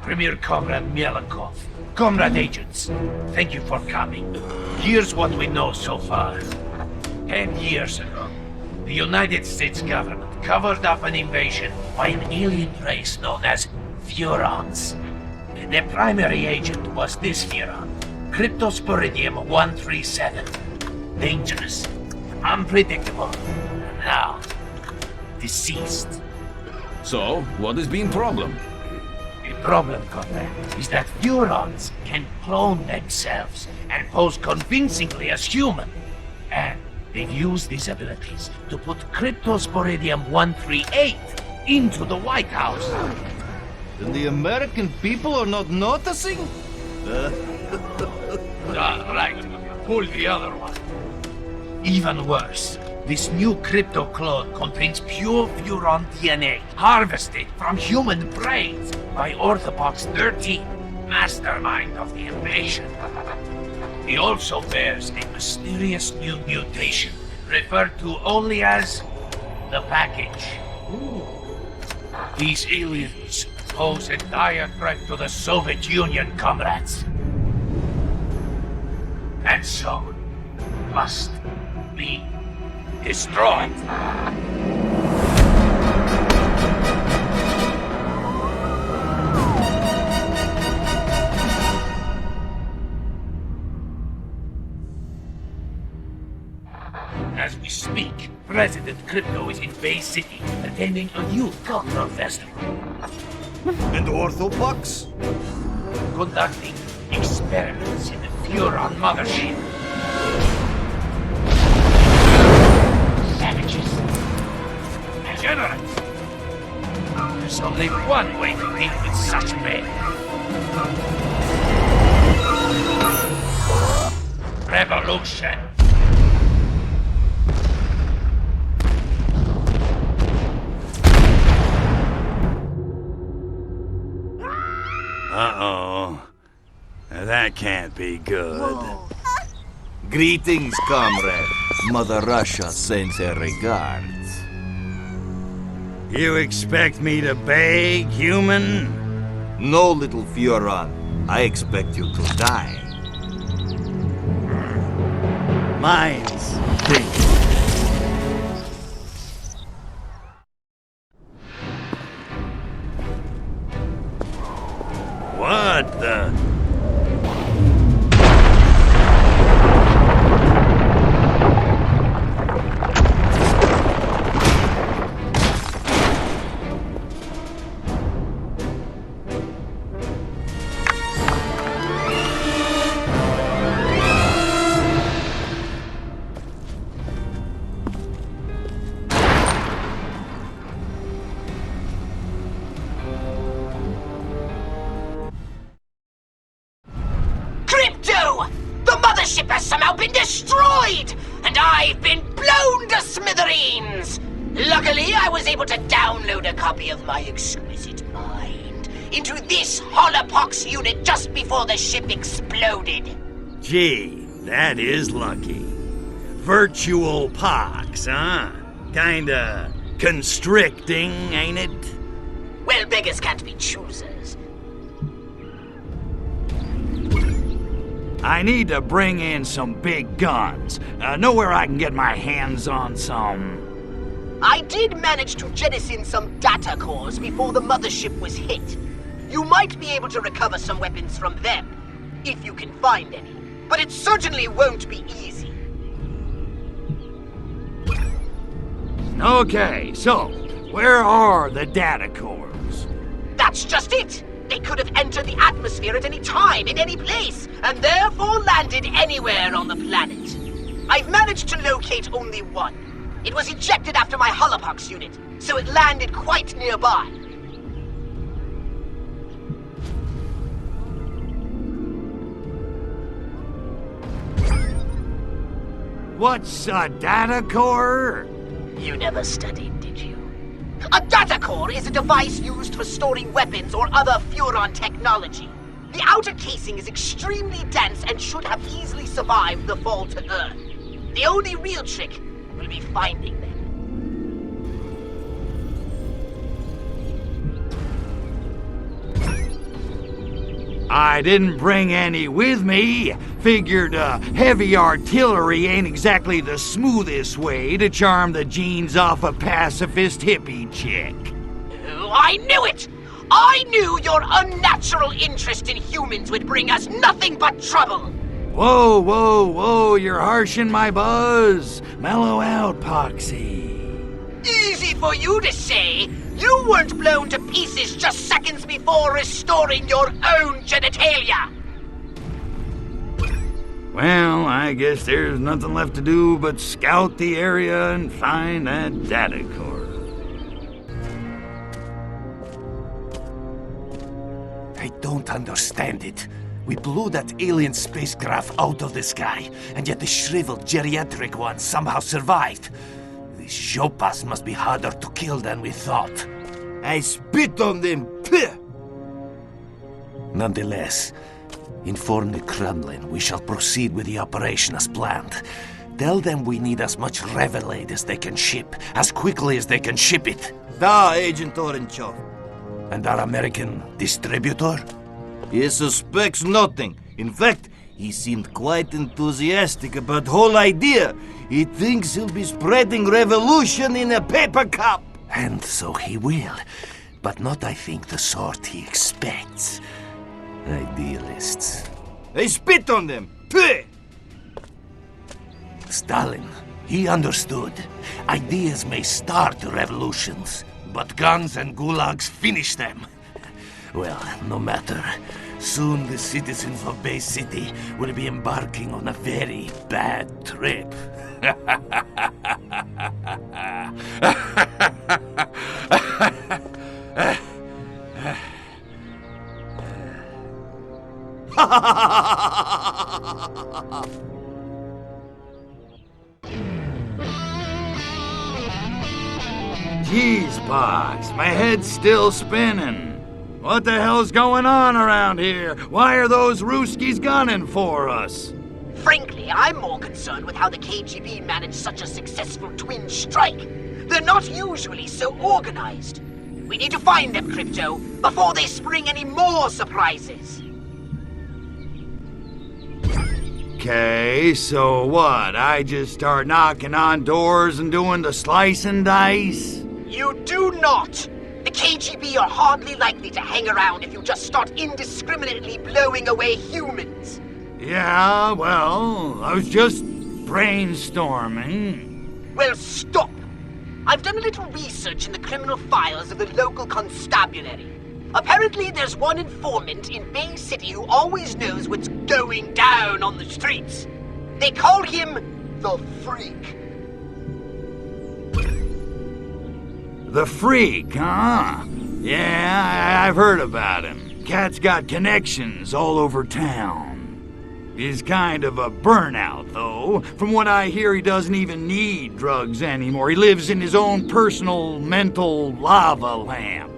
Premier Comrade Mielikov, Comrade Agents, thank you for coming. Here's what we know so far. 10 years ago, the United States government covered up an invasion by an alien race known as Furons. Their primary agent was this Furon, Cryptosporidium 137. Dangerous, unpredictable, and now deceased. So, what has been problem? The problem, Comrade, is that Furons can clone themselves and pose convincingly as human. And they've used these abilities to put Cryptosporidium 138 into the White House. And the American people are not noticing? Right. Pull the other one. Even worse, this new crypto clone contains pure Furon DNA, harvested from human brains by Orthopox 13, mastermind of the invasion. He also bears a mysterious new mutation, referred to only as the package. These aliens pose a dire threat to the Soviet Union, comrades. And so, must be destroyed. As we speak, President Crypto is in Bay City, attending a youth cultural festival. And Orthopox? Conducting experiments in the Furon mothership. Savages. Degenerates. There's only one way to deal with such men. Revolution. Uh-oh. That can't be good. Greetings, comrade. Mother Russia sends her regards. You expect me to beg, human? No, little Furon. I expect you to die. Mine's big. What the? The ship has somehow been destroyed, and I've been blown to smithereens! Luckily, I was able to download a copy of my exquisite mind into this holopox unit just before the ship exploded. Gee, that is lucky. Virtual pox, huh? Kinda constricting, ain't it? Well, beggars can't be choosers. I need to bring in some big guns. Know where I can get my hands on some... I did manage to jettison some data cores before the mothership was hit. You might be able to recover some weapons from them, if you can find any. But it certainly won't be easy. Okay, so, where are the data cores? That's just it! They could have entered the atmosphere at any time, in any place, and therefore landed anywhere on the planet. I've managed to locate only one. It was ejected after my holopox unit, so it landed quite nearby. What's a data core? You never studied, did you? A data core is a device used for storing weapons or other Furon technology. The outer casing is extremely dense and should have easily survived the fall to Earth. The only real trick will be finding them. I didn't bring any with me. Figured heavy artillery ain't exactly the smoothest way to charm the genes off a pacifist hippie chick. I knew it! I knew your unnatural interest in humans would bring us nothing but trouble! Whoa, whoa, whoa, you're harshing my buzz. Mellow out, Poxy. Easy for you to say! You weren't blown to pieces just seconds before restoring your own genitalia! Well, I guess there's nothing left to do but scout the area and find that data core. I don't understand it. We blew that alien spacecraft out of the sky, and yet the shriveled geriatric one somehow survived. These Jopas must be harder to kill than we thought. I spit on them. Pah! Nonetheless, inform the Kremlin we shall proceed with the operation as planned. Tell them we need as much Revelade as they can ship, as quickly as they can ship it. Da, Agent Orenchov. And our American distributor? He suspects nothing. In fact, he seemed quite enthusiastic about the whole idea. He thinks he'll be spreading revolution in a paper cup. And so he will. But not, I think, the sort he expects. Idealists. I spit on them. Pah! Stalin, he understood. Ideas may start revolutions, but guns and gulags finish them. Well, no matter. Soon the citizens of Bay City will be embarking on a very bad trip. Jeez, Pox, my head's still spinning. What the hell's going on around here? Why are those Ruskies gunning for us? Frankly, I'm more concerned with how the KGB managed such a successful twin strike. They're not usually so organized. We need to find them, Crypto, before they spring any more surprises. Okay, so what? I just start knocking on doors and doing the slice and dice? You do not! The KGB are hardly likely to hang around if you just start indiscriminately blowing away humans. Yeah, well, I was just brainstorming. Well, stop! I've done a little research in the criminal files of the local constabulary. Apparently there's one informant in Bay City who always knows what's going down on the streets. They call him the Freak. The Freak, huh? Yeah, I've heard about him. Cat's got connections all over town. He's kind of a burnout, though. From what I hear, he doesn't even need drugs anymore. He lives in his own personal mental lava lamp.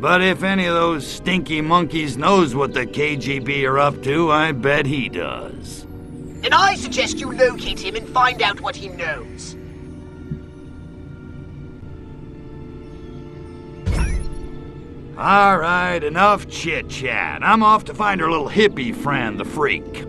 But if any of those stinky monkeys knows what the KGB are up to, I bet he does. And I suggest you locate him and find out what he knows. All right, enough chit-chat. I'm off to find her little hippie friend, the Freak.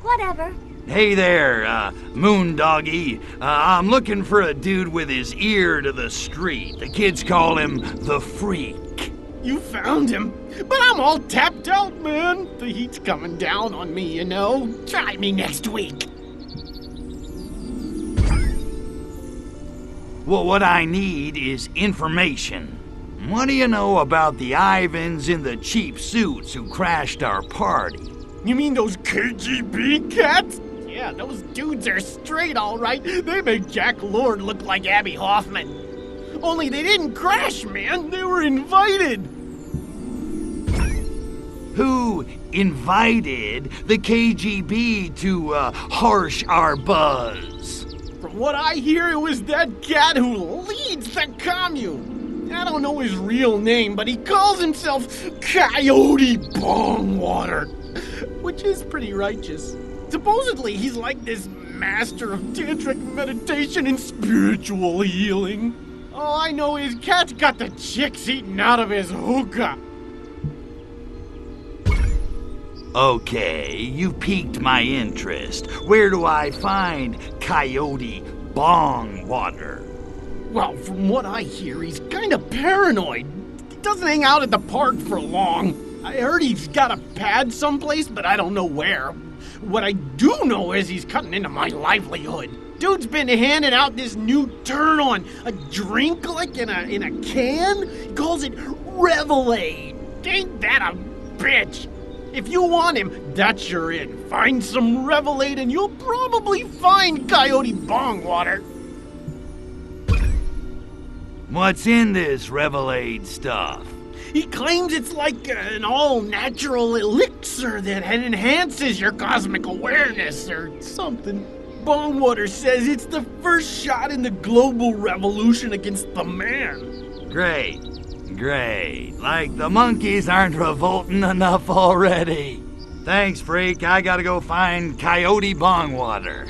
Whatever. Hey there, Moondoggy. I'm looking for a dude with his ear to the street. The kids call him the Freak. You found him, but I'm all tapped out, man. The heat's coming down on me, you know. Try me next week. Well, what I need is information. What do you know about the Ivans in the cheap suits who crashed our party? You mean those KGB cats? Yeah, those dudes are straight, all right. They make Jack Lord look like Abby Hoffman. Only they didn't crash, man. They were invited. Who invited the KGB to harsh our buzz? From what I hear, it was that cat who leads leads the commune. I don't know his real name, but he calls himself Coyote Bongwater, which is pretty righteous. Supposedly, he's like this master of tantric meditation and spiritual healing. All I know is Cat's got the chicks eaten out of his hookah. Okay, you piqued my interest. Where do I find Coyote Bongwater? Well, from what I hear, he's kind of paranoid. He doesn't hang out at the park for long. I heard he's got a pad someplace, but I don't know where. What I do know is he's cutting into my livelihood. Dude's been handing out this new turn on, a drink like in a can. He calls it Revelade. Ain't that a bitch? If you want him, that's your in. Find some Revelade and you'll probably find Coyote Bongwater. What's in this Revelade stuff? He claims it's like an all-natural elixir that enhances your cosmic awareness or something. Bongwater says it's the first shot in the global revolution against the man. Great. Like the monkeys aren't revolting enough already. Thanks, freak. I gotta go find Coyote Bongwater.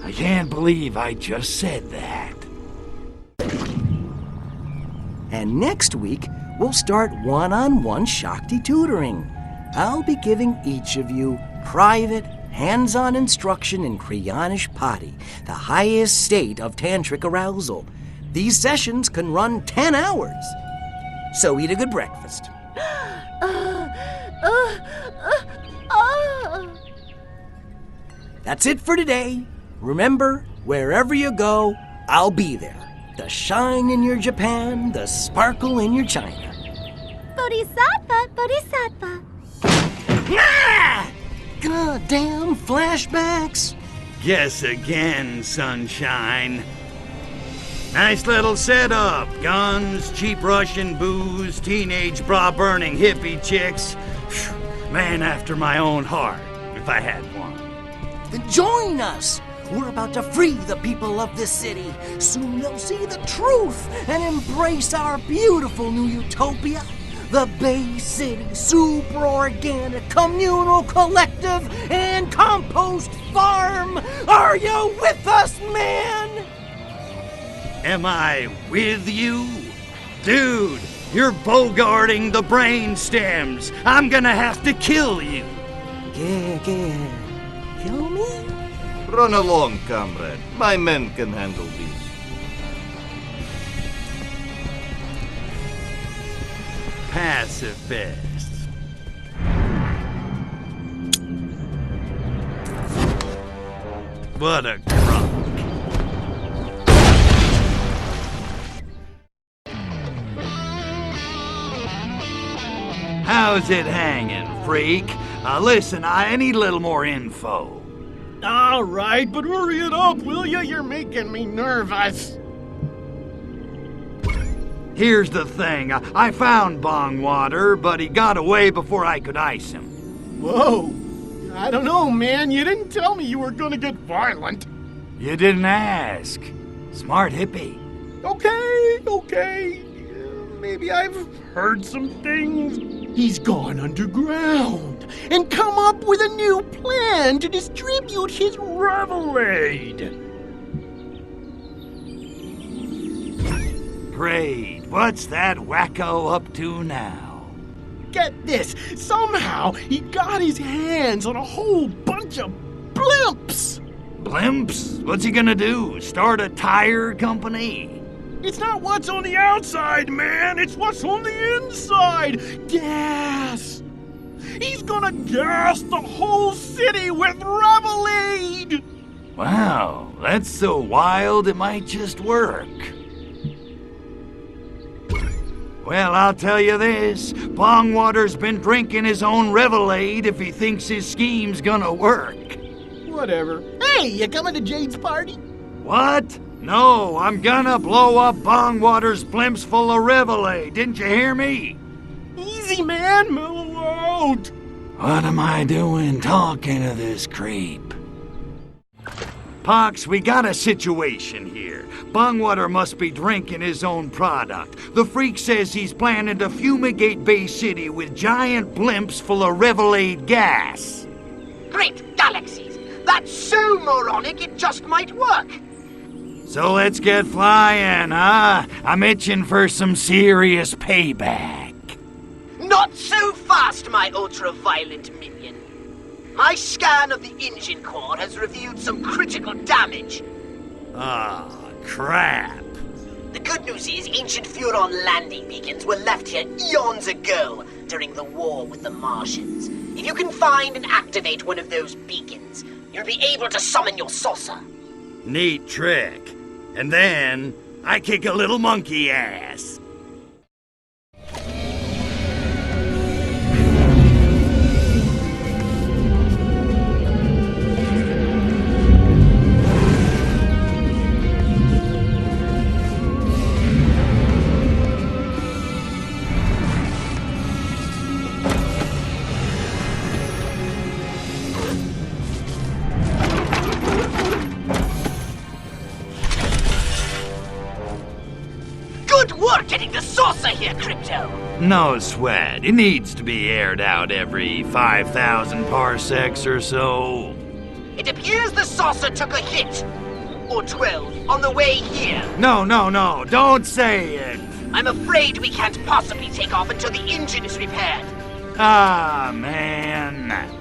I can't believe I just said that. And next week, we'll start one-on-one Shakti tutoring. I'll be giving each of you private, hands-on instruction in Kriyanish Pati, the highest state of tantric arousal. These sessions can run 10 hours. So eat a good breakfast. That's it for today. Remember, wherever you go, I'll be there. The shine in your Japan, the sparkle in your China. Bodhisattva, Bodhisattva. Ah! Goddamn flashbacks. Guess again, sunshine. Nice little setup. Guns, cheap Russian booze, teenage bra-burning hippie chicks. Phew, man after my own heart, if I had one. Then join us. We're about to free the people of this city. Soon they'll see the truth and embrace our beautiful new utopia. The Bay City Super-Organic Communal Collective and Compost Farm. Are you with us, man? Am I with you? Dude, you're bogarting the brain stems. I'm gonna have to kill you. Yeah. Kill me? Run along, comrade. My men can handle this. Pacifists. What a crock. How's it hanging, freak? Listen, I need a little more info. All right, but hurry it up, will ya? You're making me nervous. Here's the thing. I found Bongwater, but he got away before I could ice him. Whoa. I don't know, man. You didn't tell me you were gonna get violent. You didn't ask. Smart hippie. Okay. Maybe I've heard some things. He's gone underground and come up with a new plan to distribute his Revelade. Great. What's that wacko up to now? Get this. Somehow he got his hands on a whole bunch of blimps. Blimps? What's he gonna do? Start a tire company? It's not what's on the outside, man. It's what's on the inside. Gas. He's gonna gas the whole city with Revelade. Wow, that's so wild it might just work. Well, I'll tell you this. Bongwater's been drinking his own Revelade if he thinks his scheme's gonna work. Whatever. Hey, you coming to Jade's party? What? No, I'm gonna blow up Bongwater's blimps full of Revelade. Didn't you hear me? Easy, man. Mellow out. What am I doing talking to this creep? Pox, we got a situation here. Bongwater must be drinking his own product. The freak says he's planning to fumigate Bay City with giant blimps full of Revelade gas. Great galaxies! That's so moronic it just might work! So let's get flying, huh? I'm itching for some serious payback. Not so fast, my ultra-violent minion. My scan of the engine core has revealed some critical damage. Ah, crap. The good news is ancient Furon landing beacons were left here eons ago during the war with the Martians. If you can find and activate one of those beacons, you'll be able to summon your saucer. Neat trick. And then, I kick a little monkey ass. Good work getting the saucer here, Crypto! No sweat. It needs to be aired out every 5,000 parsecs or so. It appears the saucer took a hit. Or 12 on the way here. No, don't say it. I'm afraid we can't possibly take off until the engine is repaired. Ah, man.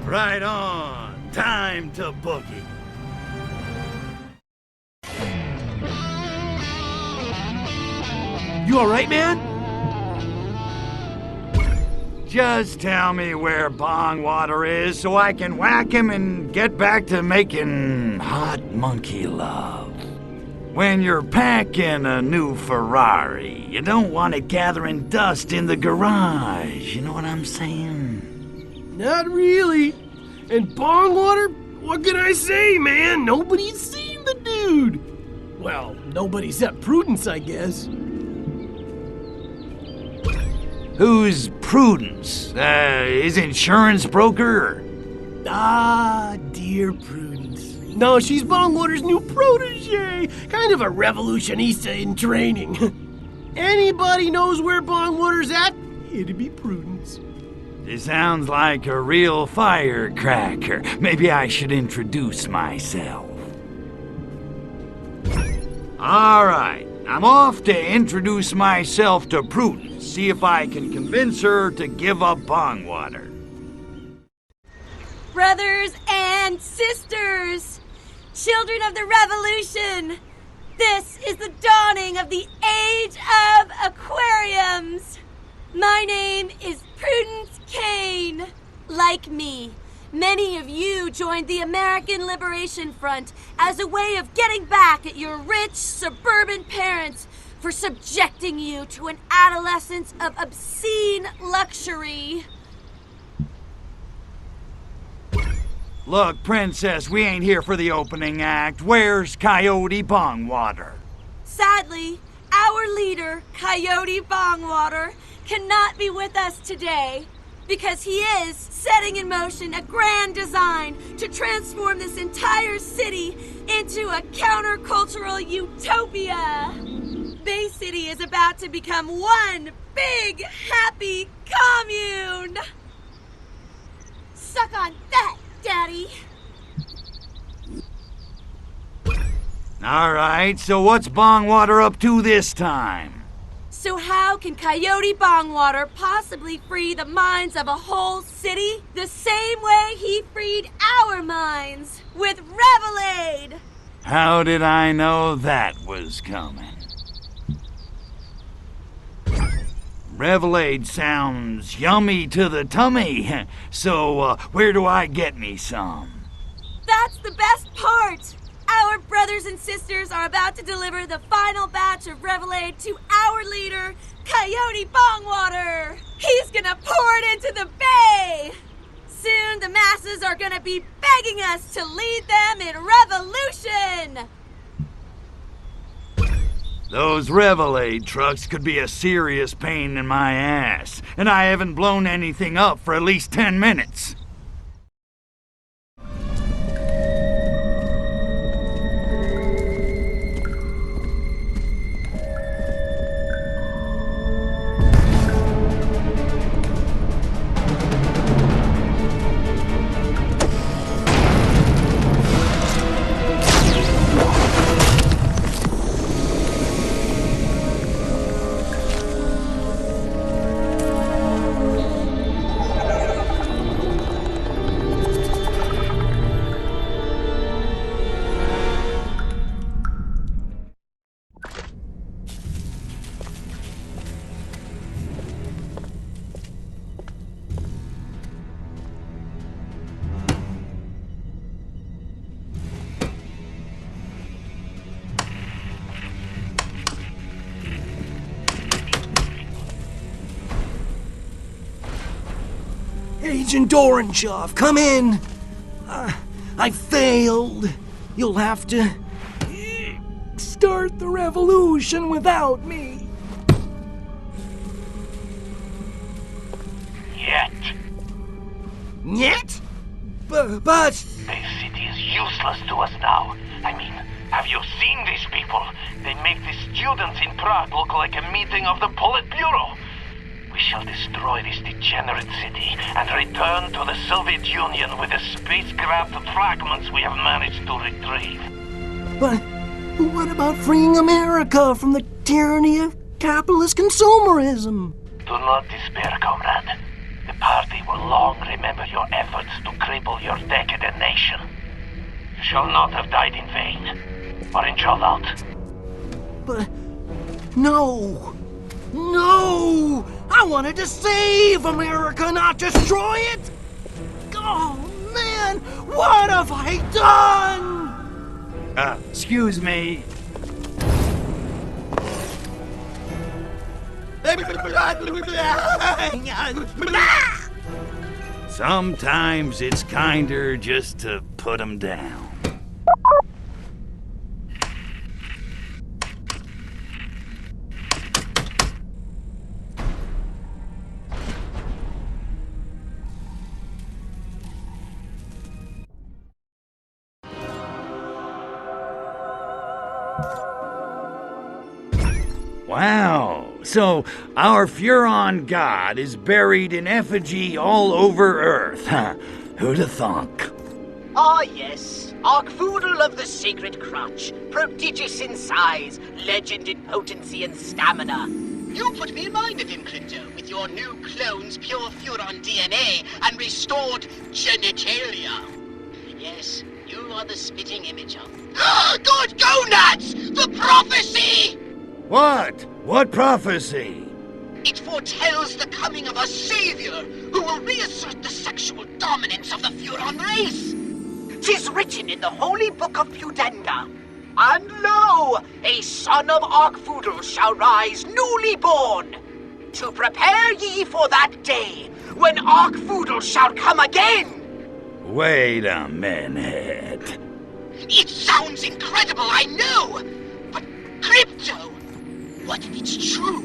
Right on. Time to boogie. You alright, man? Just tell me where Bongwater is so I can whack him and get back to making hot monkey love. When you're packing a new Ferrari, you don't want it gathering dust in the garage. You know what I'm saying? Not really. And Bongwater? What can I say, man? Nobody's seen the dude. Well, nobody except Prudence, I guess. Who's Prudence? His insurance broker? Ah, dear Prudence. No, she's Bongwater's new protege. Kind of a revolutionista in training. Anybody knows where Bongwater's at? It'd be Prudence. He sounds like a real firecracker. Maybe I should introduce myself. All right, I'm off to introduce myself to Prudence, see if I can convince her to give up Bongwater. Brothers and sisters, children of the revolution, this is the dawning of the age of aquariums. My name is Prudence Kane. Like me, many of you joined the American Liberation Front as a way of getting back at your rich suburban parents for subjecting you to an adolescence of obscene luxury. Look, Princess, we ain't here for the opening act. Where's Coyote Bongwater? Sadly, our leader, Coyote Bongwater, cannot be with us today because he is setting in motion a grand design to transform this entire city into a countercultural utopia. Bay City is about to become one big, happy commune. Suck on that, Daddy. All right, so what's Bongwater up to this time? So how can Coyote Bongwater possibly free the minds of a whole city the same way he freed our minds with Revelade? How did I know that was coming? Revelade sounds yummy to the tummy, so where do I get me some? That's the best part. Our brothers and sisters are about to deliver the final batch of Revelade to our leader, Coyote Bongwater. He's gonna pour it into the bay. Soon the masses are gonna be begging us to lead them in revolution. Those Revelade trucks could be a serious pain in my ass, and I haven't blown anything up for at least 10 minutes. Agent Orangeoff, come in. I failed. You'll have to start the revolution without me. Yet. Yet? But... This city is useless to us now. I mean, have you seen these people? They make the students in Prague look like a meeting of the Politburo. We shall destroy this degenerate city and return to the Soviet Union with the spacecraft fragments we have managed to retrieve. But what about freeing America from the tyranny of capitalist consumerism? Do not despair, comrade. The party will long remember your efforts to cripple your decadent nation. You shall not have died in vain, or in Jolalt. But... no! No! I wanted to save America, not destroy it! Oh, man! What have I done? Excuse me. Sometimes it's kinder just to put 'em down. Wow, so our Furon god is buried in effigy all over Earth, huh? Who'da thunk? Ah, yes. Arkfoodle of the Sacred Crotch. Prodigious in size, legend in potency and stamina. You put me in mind of him, Crypto, with your new clone's pure Furon DNA and restored genitalia. Yes, you are the spitting image of... Good gonads! The prophecy! What? What prophecy? It foretells the coming of a savior who will reassert the sexual dominance of the Furon race. 'Tis written in the holy book of Pudenda. And lo, a son of Arkfoodle shall rise newly born, to prepare ye for that day when Arkfoodle shall come again. Wait a minute. It sounds incredible, I know, but Crypto, what if it's true?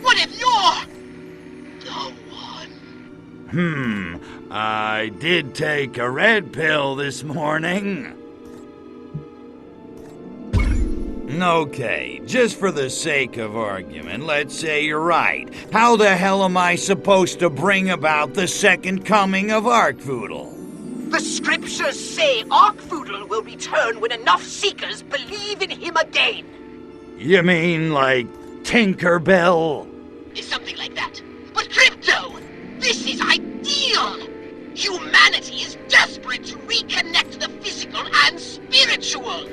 What if you're the one? I did take a red pill this morning. Okay, just for the sake of argument, let's say you're right. How the hell am I supposed to bring about the second coming of Arkfoodle? The scriptures say Arkfoodle will return when enough seekers believe in him again. You mean like Tinkerbell? Is something like that. But Crypto, this is ideal! Humanity is desperate to reconnect the physical and spiritual.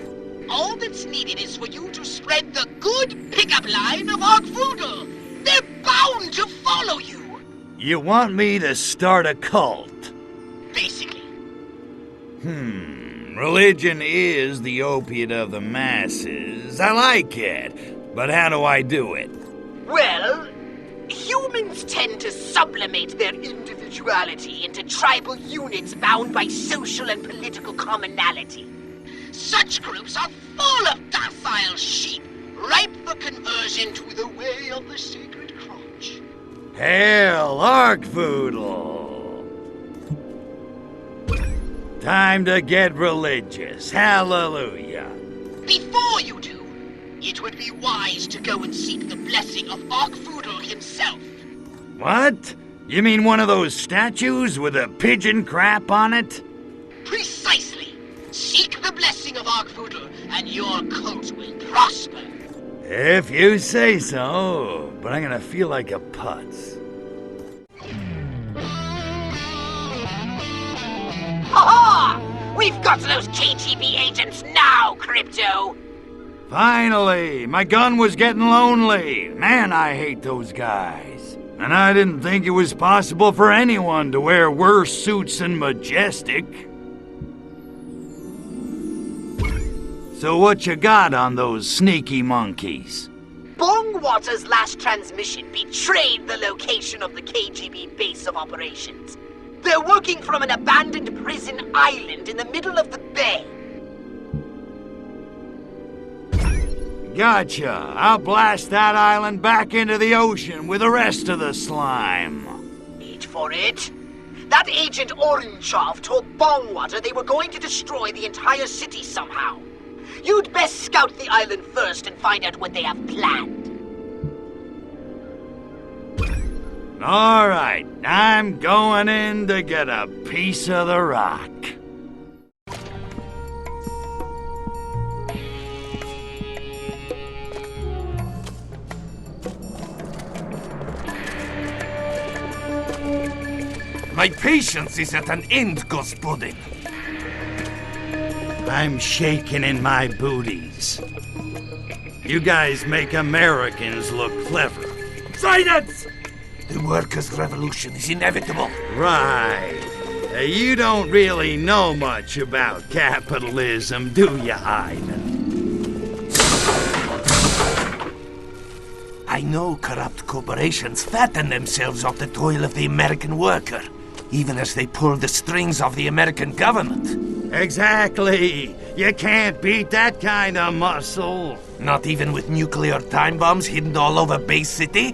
All that's needed is for you to spread the good pickup line of Arkfoodle. They're bound to follow you. You want me to start a cult? Basically. Religion is the opiate of the masses. I like it, but how do I do it? Well, humans tend to sublimate their individuality into tribal units bound by social and political commonality. Such groups are full of docile sheep, ripe for conversion to the way of the sacred crotch. Hail, Arkvoodle! Time to get religious. Hallelujah. Before you do, it would be wise to go and seek the blessing of Arkvoodle himself. What? You mean one of those statues with a pigeon crap on it? Precisely. Seek the blessing of Arkvoodle, and your cult will prosper. If you say so, but I'm gonna feel like a putz. Ha-ha! We've got those KGB agents now, Crypto! Finally! My gun was getting lonely. Man, I hate those guys. And I didn't think it was possible for anyone to wear worse suits than Majestic. So what you got on those sneaky monkeys? Bongwater's last transmission betrayed the location of the KGB base of operations. They're working from an abandoned prison island in the middle of the bay. Gotcha. I'll blast that island back into the ocean with the rest of the slime. Wait for it. That agent Oranchov told Bongwater they were going to destroy the entire city somehow. You'd best scout the island first and find out what they have planned. All right, I'm going in to get a piece of the rock. My patience is at an end, Gospodin. I'm shaking in my booties. You guys make Americans look clever. Silence! The workers' revolution is inevitable. Right. You don't really know much about capitalism, do you, Ivan? I know corrupt corporations fatten themselves off the toil of the American worker, even as they pull the strings of the American government. Exactly. You can't beat that kind of muscle. Not even with nuclear time bombs hidden all over Bay City?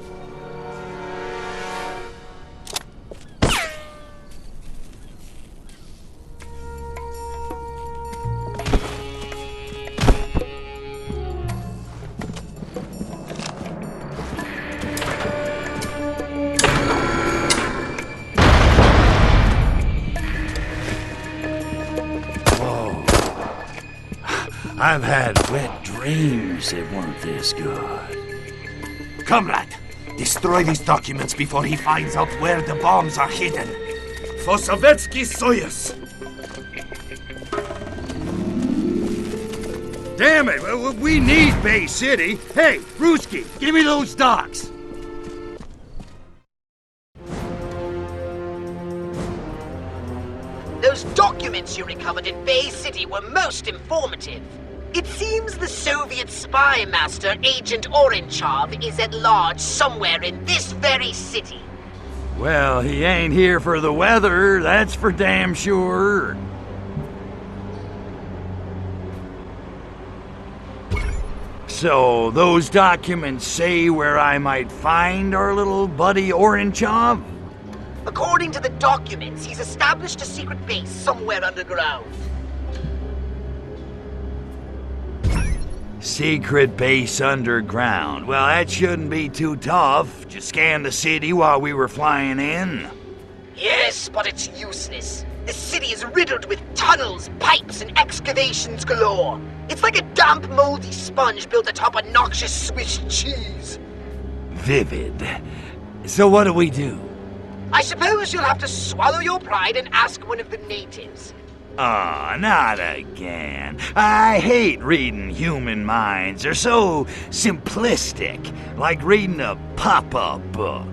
I've had wet dreams that weren't this good. Comrade, destroy these documents before he finds out where the bombs are hidden. For Sovietsky Soyuz! Damn it, we need Bay City. Hey, Ruski, give me those docs. Those documents you recovered in Bay City were most informative. It seems the Soviet spy master, Agent Oranchov, is at large somewhere in this very city. Well, he ain't here for the weather, that's for damn sure. So, those documents say where I might find our little buddy Oranchov? According to the documents, he's established a secret base somewhere underground. Secret base underground. Well, that shouldn't be too tough. Just scan the city while we were flying in. Yes, but it's useless. The city is riddled with tunnels, pipes, and excavations galore. It's like a damp, moldy sponge built atop a noxious Swiss cheese. Vivid. So what do we do? I suppose you'll have to swallow your pride and ask one of the natives. Aw, not again. I hate reading human minds. They're so simplistic, like reading a pop-up book.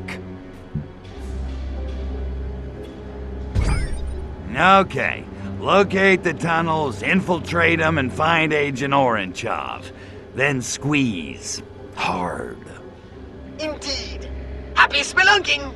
Okay, Locate the tunnels, infiltrate them, and find Agent Oranchov. Then squeeze. Hard. Indeed. Happy spelunking!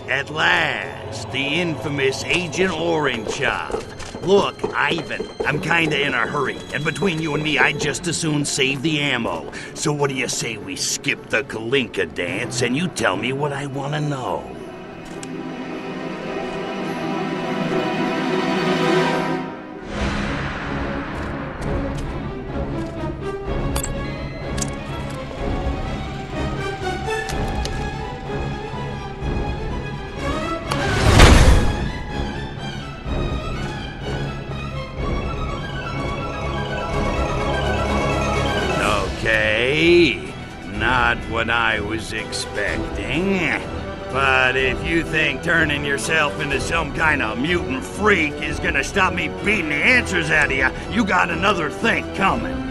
At last, the infamous Agent Oranchov. Look, Ivan, I'm kinda in a hurry, and between you and me, I'd just as soon save the ammo. So what do you say we skip the Kalinka dance and you tell me what I want to know? Okay, not what I was expecting. But if you think turning yourself into some kind of mutant freak is gonna stop me beating the answers out of you, you got another thing coming.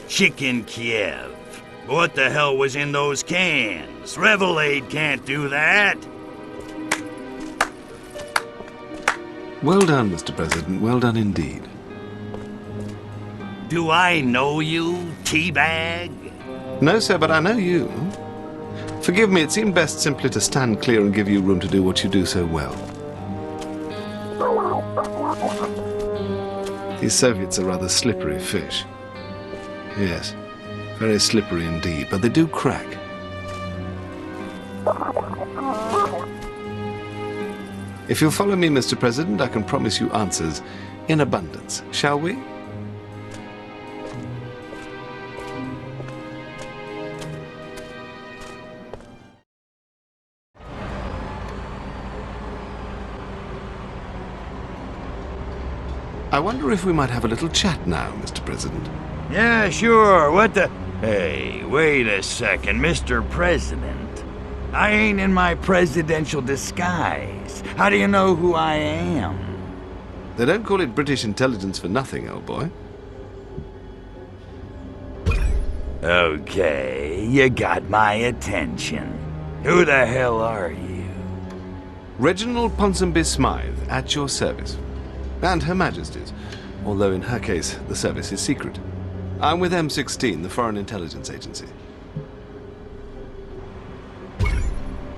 Chicken Kiev. What the hell was in those cans? Revelade can't do that. Well done, Mr. President. Well done indeed. Do I know you, Teabag? No, sir, but I know you. Forgive me, it seemed best simply to stand clear and give you room to do what you do so well. These Soviets are rather slippery fish. Yes, very slippery indeed, but they do crack. If you'll follow me, Mr. President, I can promise you answers in abundance. Shall we? I wonder if we might have a little chat now, Mr. President. Yeah, sure. What the... Hey, wait a second, Mr. President. I ain't in my presidential disguise. How do you know who I am? They don't call it British intelligence for nothing, old boy. Okay, you got my attention. Who the hell are you? Reginald Ponsonby Smythe, at your service. And Her Majesty's, although in her case, the service is secret. I'm with M16, the Foreign Intelligence Agency.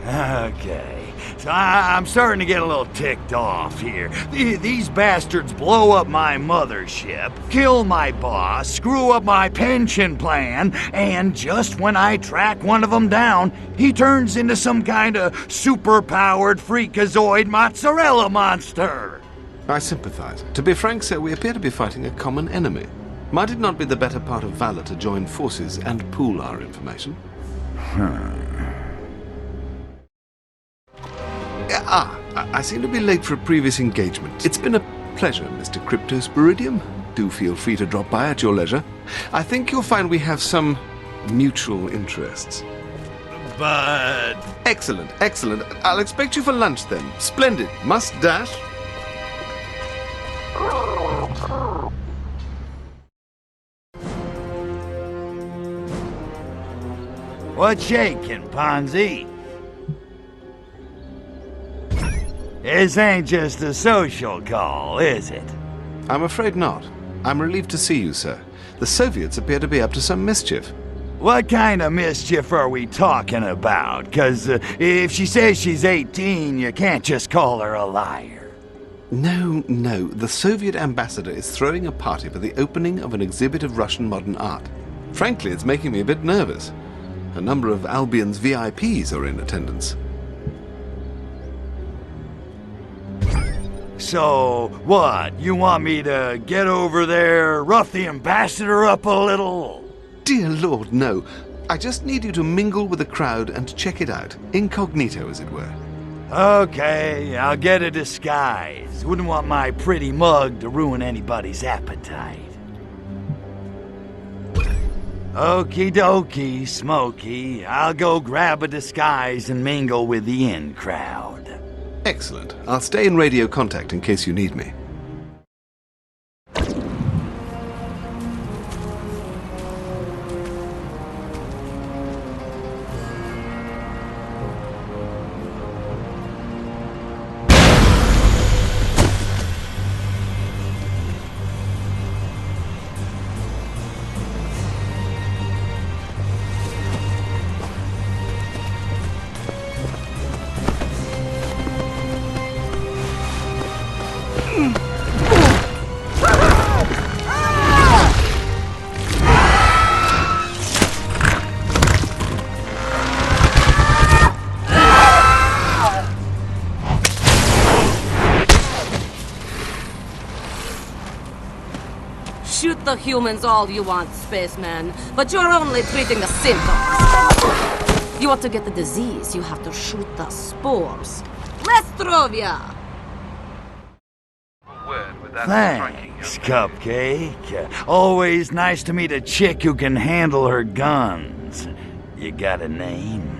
Okay, so I'm starting to get a little ticked off here. These bastards blow up my mothership, kill my boss, screw up my pension plan, and just when I track one of them down, he turns into some kind of super-powered freakazoid mozzarella monster. I sympathize. To be frank, sir, we appear to be fighting a common enemy. Might it not be the better part of valor to join forces and pool our information? I seem to be late for a previous engagement. It's been a pleasure, Mr. Cryptosporidium. Do feel free to drop by at your leisure. I think you'll find we have some mutual interests. But... Excellent, excellent. I'll expect you for lunch then. Splendid. Must dash. What's shaking, Ponzi? This ain't just a social call, is it? I'm afraid not. I'm relieved to see you, sir. The Soviets appear to be up to some mischief. What kind of mischief are we talking about? 'Cause if she says she's 18, you can't just call her a liar. No, the Soviet ambassador is throwing a party for the opening of an exhibit of Russian modern art. Frankly, it's making me a bit nervous. A number of Albion's VIPs are in attendance. So, what? You want me to get over there, rough the ambassador up a little? Dear Lord, no. I just need you to mingle with the crowd and check it out. Incognito, as it were. Okay, I'll get a disguise. Wouldn't want my pretty mug to ruin anybody's appetite. Okie dokie, Smokey. I'll go grab a disguise and mingle with the in crowd. Excellent. I'll stay in radio contact in case you need me. Shoot the humans all you want, spaceman, but you're only treating the symptoms. You want to get the disease, you have to shoot the spores. Lestrovia! Thanks, Cupcake. Always nice to meet a chick who can handle her guns. You got a name?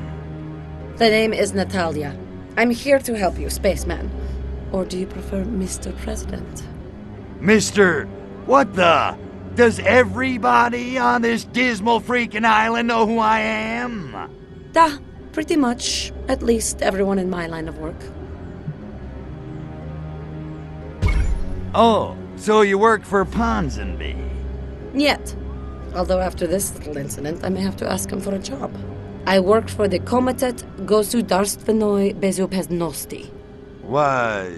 The name is Natalia. I'm here to help you, spaceman. Or do you prefer Mr. President? Mr. What the? Does everybody on this dismal freaking island know who I am? Pretty much. At least everyone in my line of work. Oh, so you work for Ponsonby? Yet. Although after this little incident, I may have to ask him for a job. I work for the Komitet Gosudarstvenoi Bezopeznosti. Why,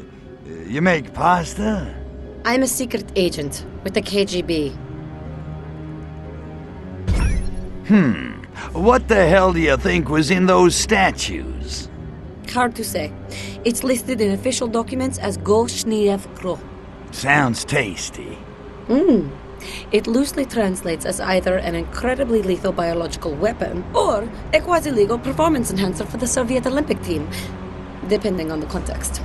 you make pasta? I'm a secret agent with the KGB. What the hell do you think was in those statues? Hard to say. It's listed in official documents as Goshniev Kro. Sounds tasty. It loosely translates as either an incredibly lethal biological weapon or a quasi-legal performance enhancer for the Soviet Olympic team, depending on the context.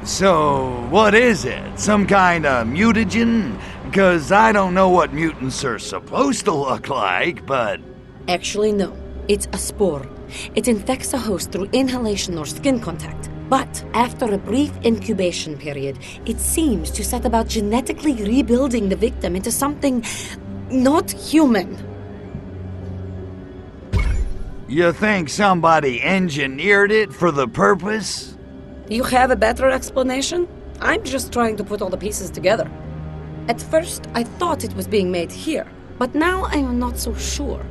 So, what is it? Some kind of mutagen? Because I don't know what mutants are supposed to look like, but... Actually, no. It's a spore. It infects a host through inhalation or skin contact. But after a brief incubation period, it seems to set about genetically rebuilding the victim into something not human. You think somebody engineered it for the purpose? You have a better explanation? I'm just trying to put all the pieces together. At first, I thought it was being made here, but now I am not so sure.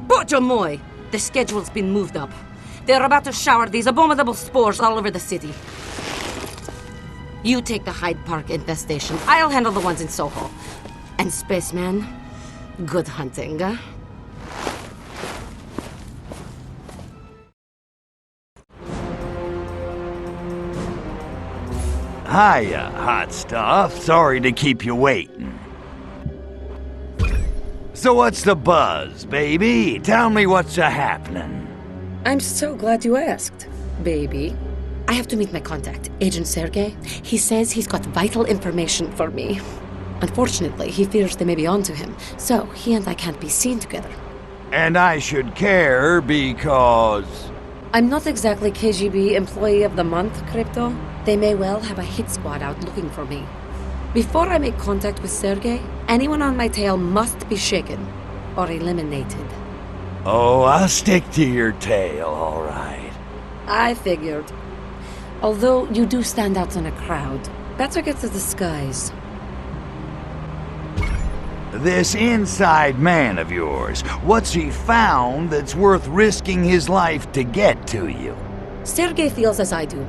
Bojomoy! The schedule's been moved up. They're about to shower these abominable spores all over the city. You take the Hyde Park infestation. I'll handle the ones in Soho. And spaceman, good hunting, huh? Hiya, hot stuff. Sorry to keep you waiting. So what's the buzz, baby? Tell me what's a-happening. I'm so glad you asked, baby. I have to meet my contact, Agent Sergei. He says he's got vital information for me. Unfortunately, he fears they may be onto him, so he and I can't be seen together. And I should care because... I'm not exactly KGB Employee of the Month, Crypto. They may well have a hit squad out looking for me. Before I make contact with Sergei, anyone on my tail must be shaken or eliminated. Oh, I'll stick to your tail, all right. I figured. Although you do stand out in a crowd, better get a disguise. This inside man of yours, what's he found that's worth risking his life to get to you? Sergei feels as I do,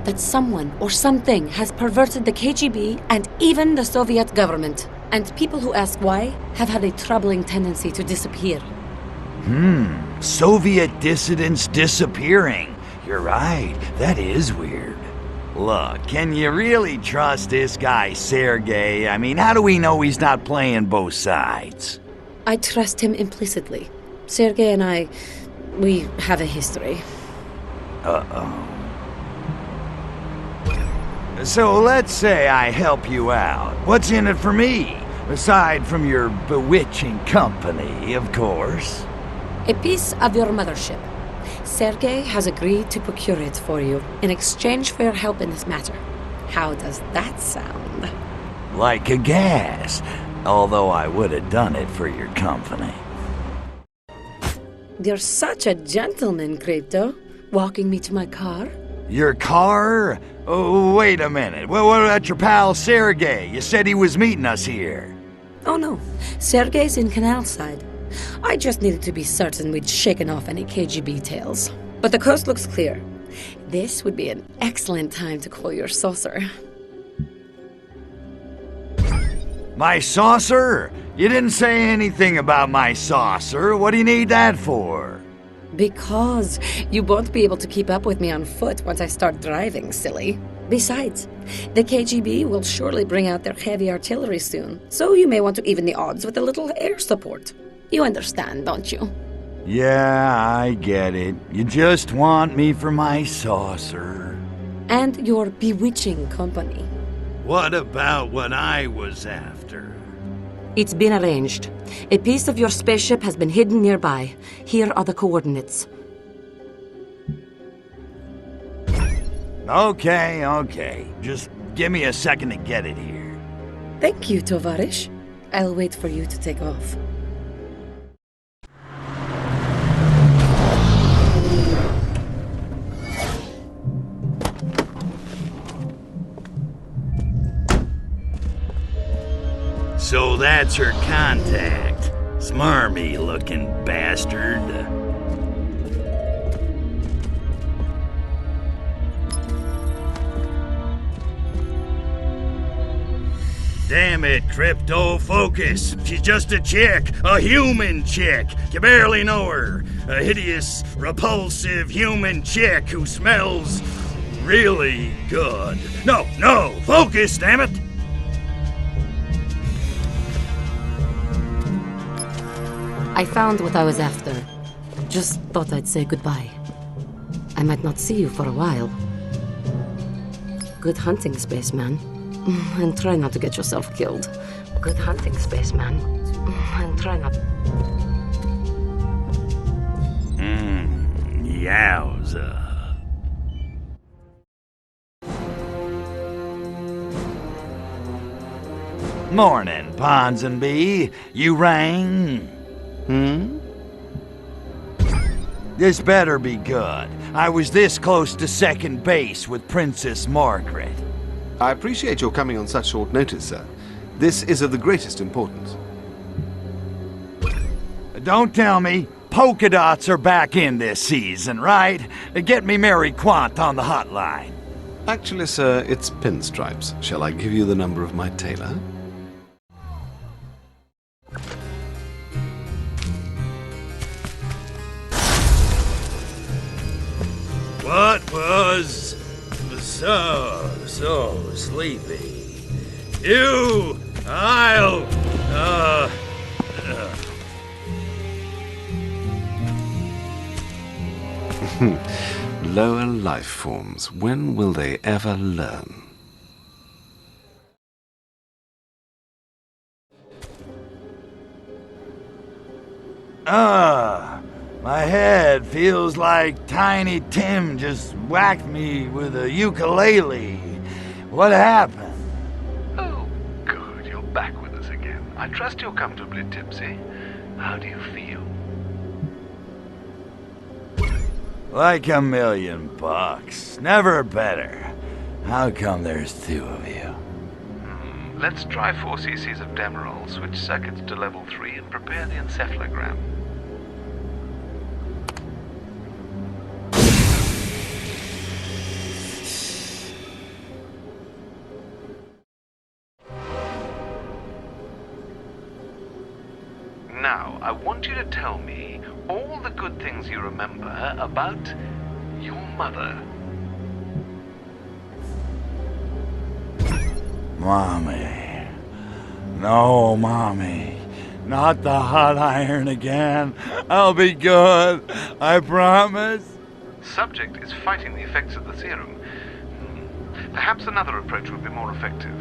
that someone or something has perverted the KGB and even the Soviet government. And people who ask why have had a troubling tendency to disappear. Soviet dissidents disappearing. You're right, that is weird. Look, can you really trust this guy, Sergei? I mean, how do we know he's not playing both sides? I trust him implicitly. Sergei and I, we have a history. Uh-oh. So let's say I help you out. What's in it for me? Aside from your bewitching company, of course. A piece of your mothership. Sergei has agreed to procure it for you in exchange for your help in this matter. How does that sound? Like a gas. Although I would have done it for your company. You're such a gentleman, Crypto. Walking me to my car? Your car? Oh, wait a minute. Well, what about your pal Sergei? You said he was meeting us here. Oh no, Sergei's in Canal Side. I just needed to be certain we'd shaken off any KGB tales. But the coast looks clear. This would be an excellent time to call your saucer. My saucer? You didn't say anything about my saucer. What do you need that for? Because you won't be able to keep up with me on foot once I start driving, silly. Besides, the KGB will surely bring out their heavy artillery soon, so you may want to even the odds with a little air support. You understand, don't you? Yeah, I get it. You just want me for my saucer. And your bewitching company. What about what I was after? It's been arranged. A piece of your spaceship has been hidden nearby. Here are the coordinates. Okay. Just give me a second to get it here. Thank you, Tovarish. I'll wait for you to take off. So that's her contact. Smarmy looking bastard. Damn it, Crypto, focus. She's just a chick, a human chick. You barely know her. A hideous, repulsive human chick who smells really good. No, focus, damn it. I found what I was after. Just thought I'd say goodbye. I might not see you for a while. Good hunting, spaceman. And try not to get yourself killed. Good hunting, spaceman. And try not... Yowza. Morning, Ponsonby. You rang? This better be good. I was this close to second base with Princess Margaret. I appreciate your coming on such short notice, sir. This is of the greatest importance. Don't tell me polka dots are back in this season, right? Get me Mary Quant on the hotline. Actually, sir, it's pinstripes. Shall I give you the number of my tailor? What was so sleepy? Lower life forms. When will they ever learn? My head feels like Tiny Tim just whacked me with a ukulele. What happened? Oh, good. You're back with us again. I trust you're comfortably tipsy. How do you feel? Like $1,000,000. Never better. How come there's two of you? Let's try 4 cc's of Demerol, switch circuits to level 3, and prepare the encephalogram. Now, I want you to tell me all the good things you remember about your mother. Mommy. No, Mommy. Not the hot iron again. I'll be good. I promise. Subject is fighting the effects of the serum. Perhaps another approach would be more effective.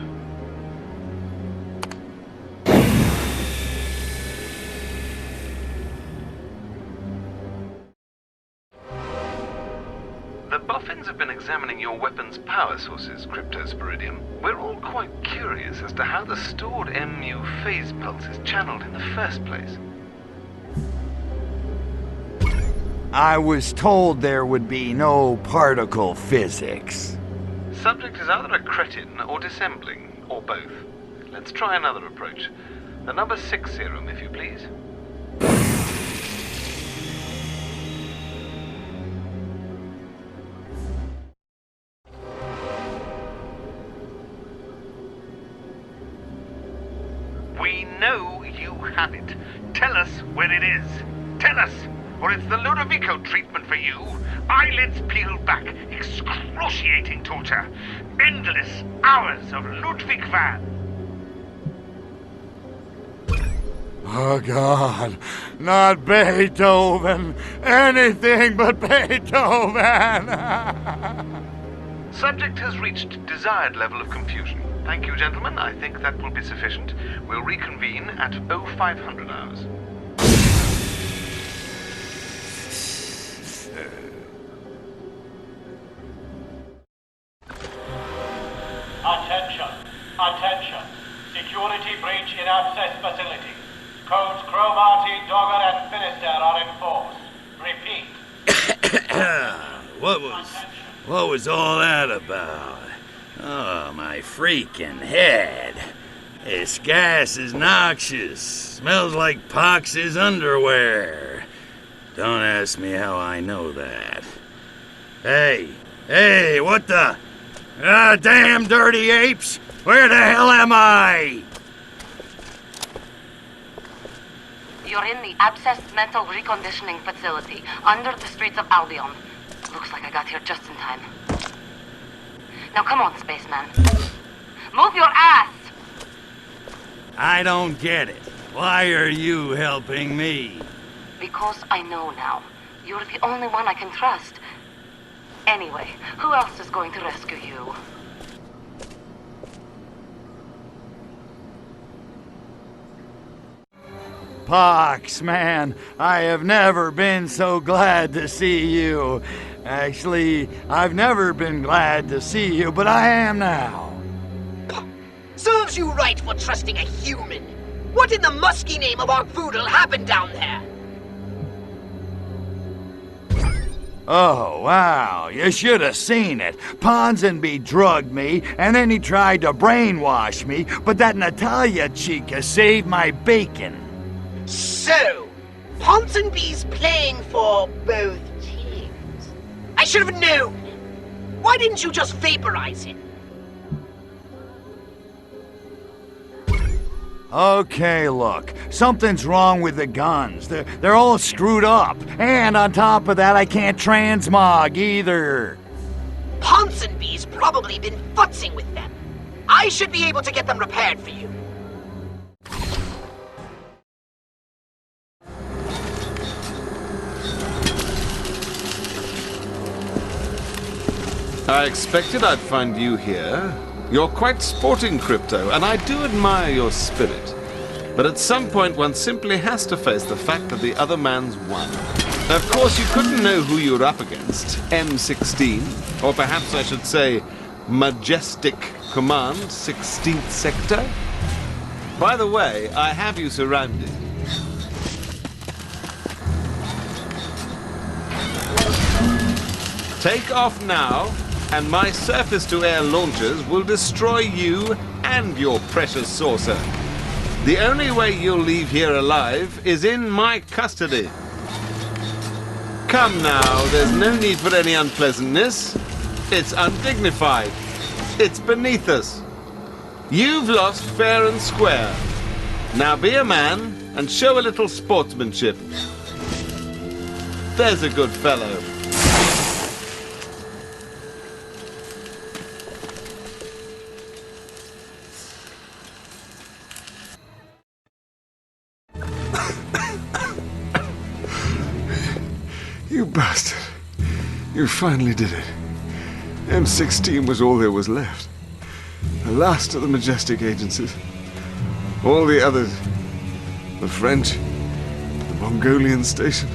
The Boffins have been examining your weapon's power sources, Cryptosporidium. We're all quite curious as to how the stored MU phase pulse is channeled in the first place. I was told there would be no particle physics. Subject is either a cretin or dissembling, or both. Let's try another approach. The number 6 serum, if you please. We know you have it. Tell us where it is. Tell us, or it's the Ludovico treatment for you. Eyelids peeled back, excruciating torture, endless hours of Ludwig van. Oh, God. Not Beethoven. Anything but Beethoven. Subject has reached desired level of confusion. Thank you, gentlemen. I think that will be sufficient. We'll reconvene at 0500 hours. Attention! Attention! Security breach in access facility. Codes Cromarty, Dogger, and Finister are enforced. Repeat. What was all that about? Oh, my freaking head. This gas is noxious. Smells like Pox's underwear. Don't ask me how I know that. Hey, what the? Ah, damn dirty apes! Where the hell am I? You're in the Abscessed Mental Reconditioning Facility, under the streets of Albion. Looks like I got here just in time. Now come on, spaceman. Move your ass! I don't get it. Why are you helping me? Because I know now. You're the only one I can trust. Anyway, who else is going to rescue you? Pox, man, I have never been so glad to see you. Actually, I've never been glad to see you, but I am now. Serves you right for trusting a human. What in the musky name of our voodoo happened down there? Oh, wow, you should have seen it. Ponsonby drugged me, and then he tried to brainwash me, but that Natalia chica saved my bacon. So, Ponsonby's playing for both teams. I should have known. Why didn't you just vaporize him? Okay, look, something's wrong with the guns. They're all screwed up. And on top of that, I can't transmog either. Ponsonby's probably been futzing with them. I should be able to get them repaired for you. I expected I'd find you here. You're quite sporting, Crypto, and I do admire your spirit. But at some point, one simply has to face the fact that the other man's won. Of course, you couldn't know who you were up against. M16, or perhaps I should say, Majestic Command, 16th Sector. By the way, I have you surrounded. Take off now, and my surface-to-air launchers will destroy you and your precious saucer. The only way you'll leave here alive is in my custody. Come now, there's no need for any unpleasantness. It's undignified. It's beneath us. You've lost fair and square. Now be a man and show a little sportsmanship. There's a good fellow. You bastard. You finally did it. M16 was all there was left. The last of the Majestic agencies. All the others. The French, the Mongolian station,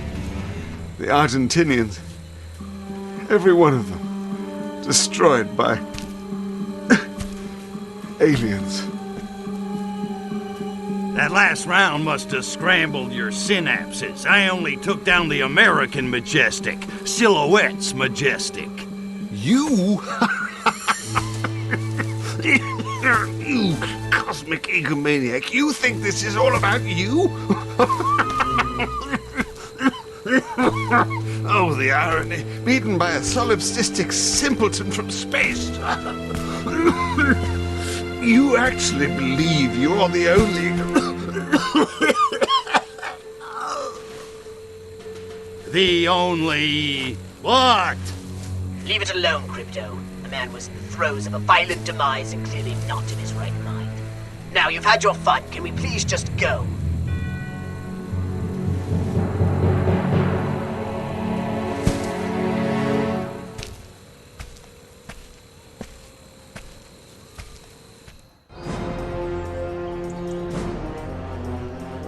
the Argentinians. Every one of them destroyed by aliens. That last round must have scrambled your synapses. I only took down the American Majestic. Silhouette's Majestic. You? You cosmic egomaniac. You think this is all about you? Oh, the irony. Beaten by a solipsistic simpleton from space. You actually believe you're the only... The only... what? Leave it alone, Crypto. The man was in the throes of a violent demise and clearly not in his right mind. Now, you've had your fun. Can we please just go?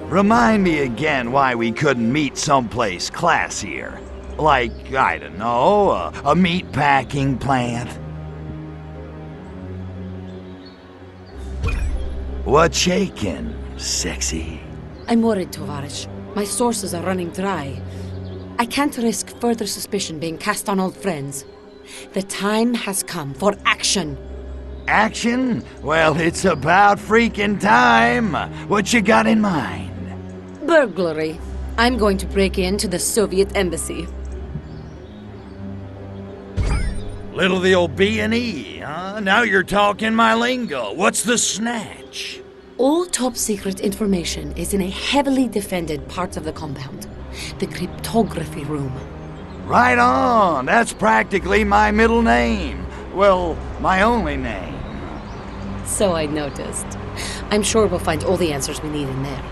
Remind me again why we couldn't meet someplace classier. Like, I don't know, a meat packing plant? What's shaking, sexy? I'm worried, Tovarish. My sources are running dry. I can't risk further suspicion being cast on old friends. The time has come for action. Action? Well, it's about freaking time. What you got in mind? Burglary. I'm going to break into the Soviet embassy. Little the old B&E, huh? Now you're talking my lingo. What's the snatch? All top-secret information is in a heavily defended part of the compound. The cryptography room. Right on. That's practically my middle name. Well, my only name. So I noticed. I'm sure we'll find all the answers we need in there.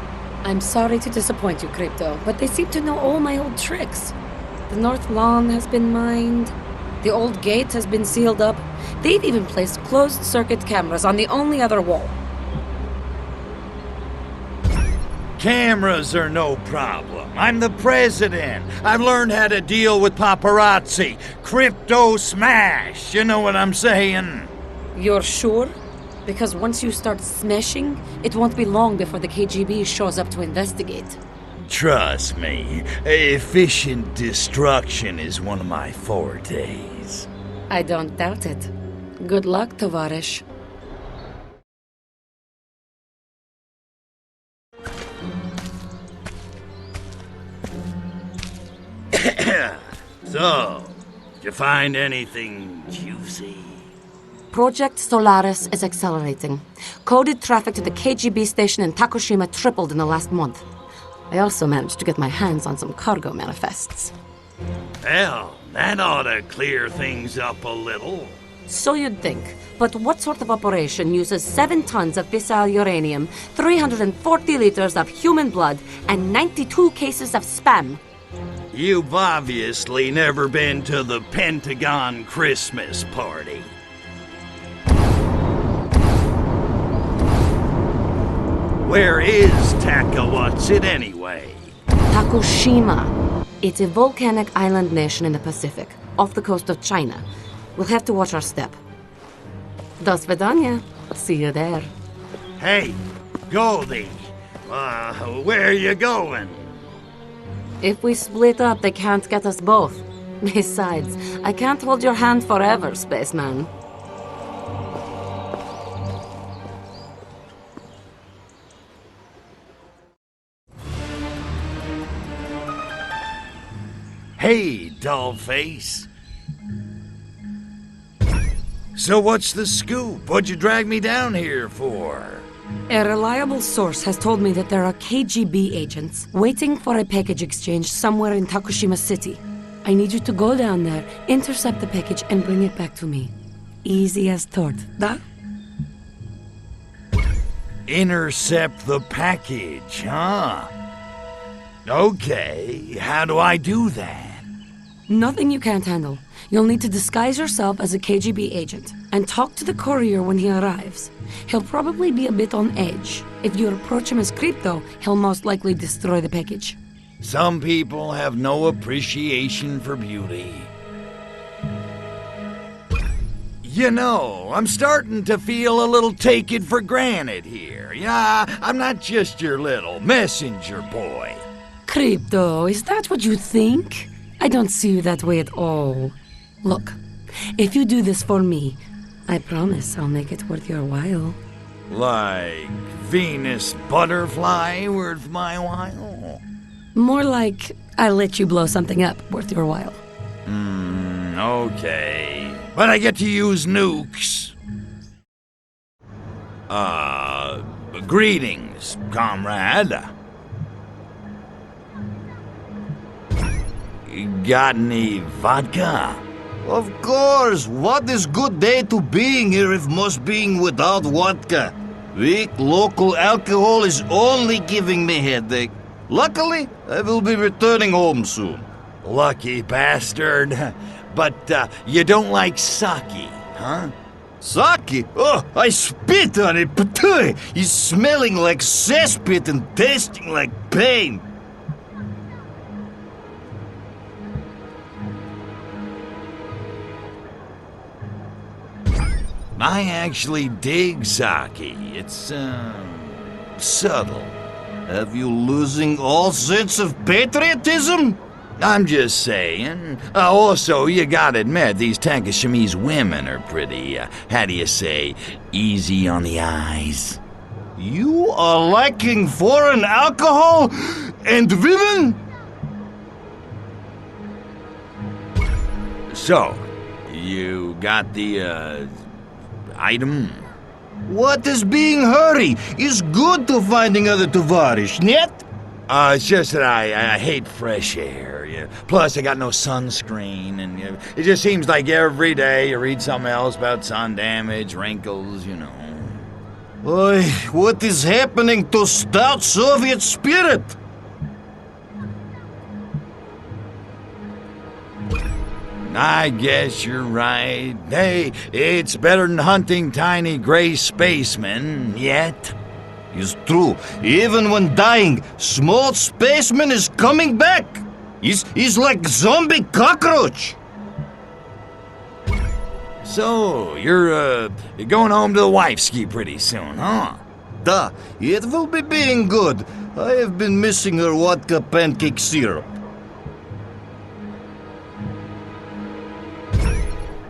I'm sorry to disappoint you, Crypto, but they seem to know all my old tricks. The north lawn has been mined. The old gate has been sealed up. They've even placed closed-circuit cameras on the only other wall. Cameras are no problem. I'm the president. I've learned how to deal with paparazzi. Crypto smash. You know what I'm saying? You're sure? Because once you start smashing, it won't be long before the KGB shows up to investigate. Trust me, efficient destruction is one of my fortes. I don't doubt it. Good luck, Tovarish. So, did you find anything juicy? Project Solaris is accelerating. Coded traffic to the KGB station in Takushima tripled in the last month. I also managed to get my hands on some cargo manifests. Well, that ought to clear things up a little. So you'd think. But what sort of operation uses 7 tons of fissile uranium, 340 liters of human blood, and 92 cases of spam? You've obviously never been to the Pentagon Christmas party. Where is Takawatsit anyway? Takushima. It's a volcanic island nation in the Pacific, off the coast of China. We'll have to watch our step. Do svidaniya. See you there. Hey, Goldie. Where are you going? If we split up, they can't get us both. Besides, I can't hold your hand forever, spaceman. Hey, dollface. So what's the scoop? What'd you drag me down here for? A reliable source has told me that there are KGB agents waiting for a package exchange somewhere in Takushima City. I need you to go down there, intercept the package, and bring it back to me. Easy as tort, da? Intercept the package, huh? Okay, how do I do that? Nothing you can't handle. You'll need to disguise yourself as a KGB agent and talk to the courier when he arrives. He'll probably be a bit on edge. If you approach him as crypto, he'll most likely destroy the package. Some people have no appreciation for beauty. You know, I'm starting to feel a little taken for granted here. Yeah, I'm not just your little messenger boy. Crypto, is that what you think? I don't see you that way at all. Look, if you do this for me, I promise I'll make it worth your while. Like Venus butterfly worth my while? More like I'll let you blow something up worth your while. Okay. But I get to use nukes. Greetings, comrade. Got any vodka? Of course. What is good day to being here if must being without vodka? Weak local alcohol is only giving me headache. Luckily, I will be returning home soon. Lucky bastard. But you don't like sake, huh? Sake? Oh, I spit on it, but it's smelling like cesspit and tasting like pain. I actually dig sake. It's, subtle. Have you losing all sense of patriotism? I'm just saying. Also, you gotta admit, these Takashimese women are pretty, how do you say, easy on the eyes. You are liking foreign alcohol and women? So, you got the, item? What is being hurry? Is good to finding other tovarish, net? It's just that I hate fresh air. Yeah. Plus, I got no sunscreen, and it just seems like every day you read something else about sun damage, wrinkles, you know. Oy, what is happening to stout Soviet spirit? I guess you're right. Hey, it's better than hunting tiny gray spacemen, yet. It's true. Even when dying, small spaceman is coming back. He's like zombie cockroach. So, you're going home to the wifeski pretty soon, huh? Duh, it will be being good. I have been missing her vodka pancake syrup.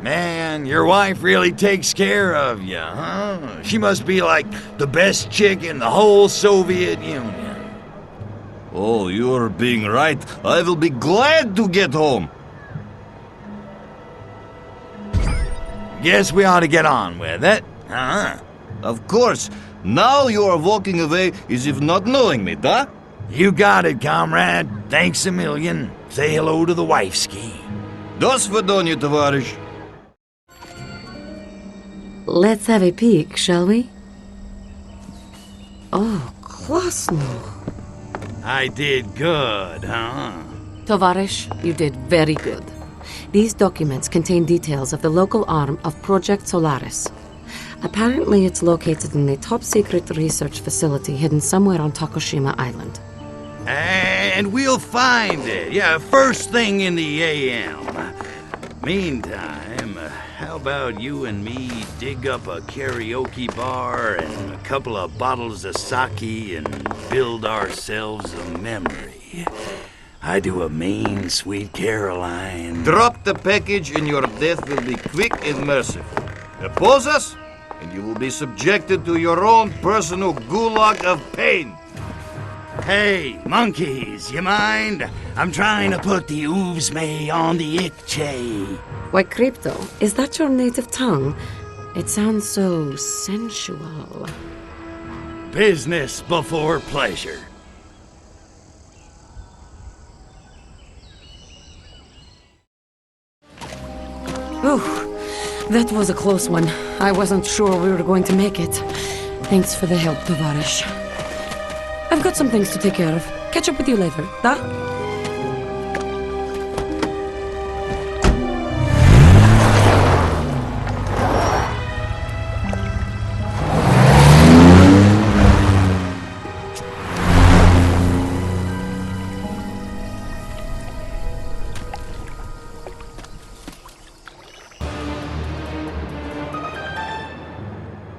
Man, your wife really takes care of you, huh? She must be like the best chick in the whole Soviet Union. Oh, you're being right. I will be glad to get home. Guess we ought to get on with it, huh? Of course. Now you are walking away as if not knowing me, duh? You got it, comrade. Thanks a million. Say hello to the wifeski. До свидания, товарищ. Let's have a peek, shall we? Oh, Klasno. I did good, huh? Tovarish, you did very good. These documents contain details of the local arm of Project Solaris. Apparently, it's located in a top-secret research facility hidden somewhere on Takushima Island. And we'll find it. Yeah, first thing in the AM. Meantime, how about you and me dig up a karaoke bar and a couple of bottles of sake and build ourselves a memory? I do a mean, sweet Caroline. Drop the package and your death will be quick and merciful. Oppose us, and you will be subjected to your own personal gulag of pain. Hey, monkeys, you mind? I'm trying to put the oovsme on the itche. Why, Crypto, is that your native tongue? It sounds so sensual. Business before pleasure. Ooh, that was a close one. I wasn't sure we were going to make it. Thanks for the help, Tovarish. I've got some things to take care of. Catch up with you later, da?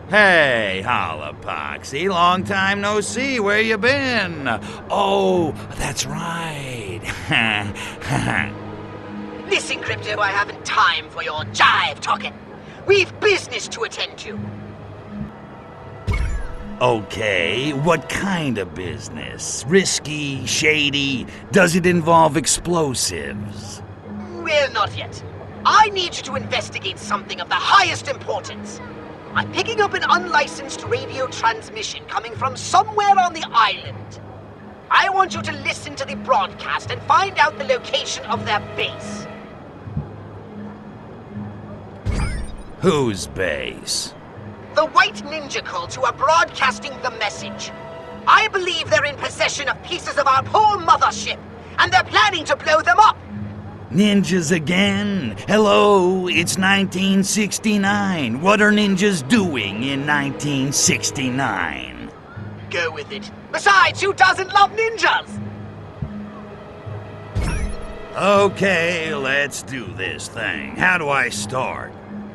Hey, Hollapoxy, long time no see. Where you been? Oh, that's right. Listen, Crypto, I haven't time for your jive talking. We've business to attend to. Okay, what kind of business? Risky, shady? Does it involve explosives? Well, not yet. I need you to investigate something of the highest importance. I'm picking up an unlicensed radio transmission coming from somewhere on the island. I want you to listen to the broadcast and find out the location of their base. Whose base? The White Ninja Cult who are broadcasting the message. I believe they're in possession of pieces of our poor mothership, and they're planning to blow them up. Ninjas again? Hello, it's 1969. What are ninjas doing in 1969? Go with it. Besides, who doesn't love ninjas? Okay, let's do this thing. How do I start?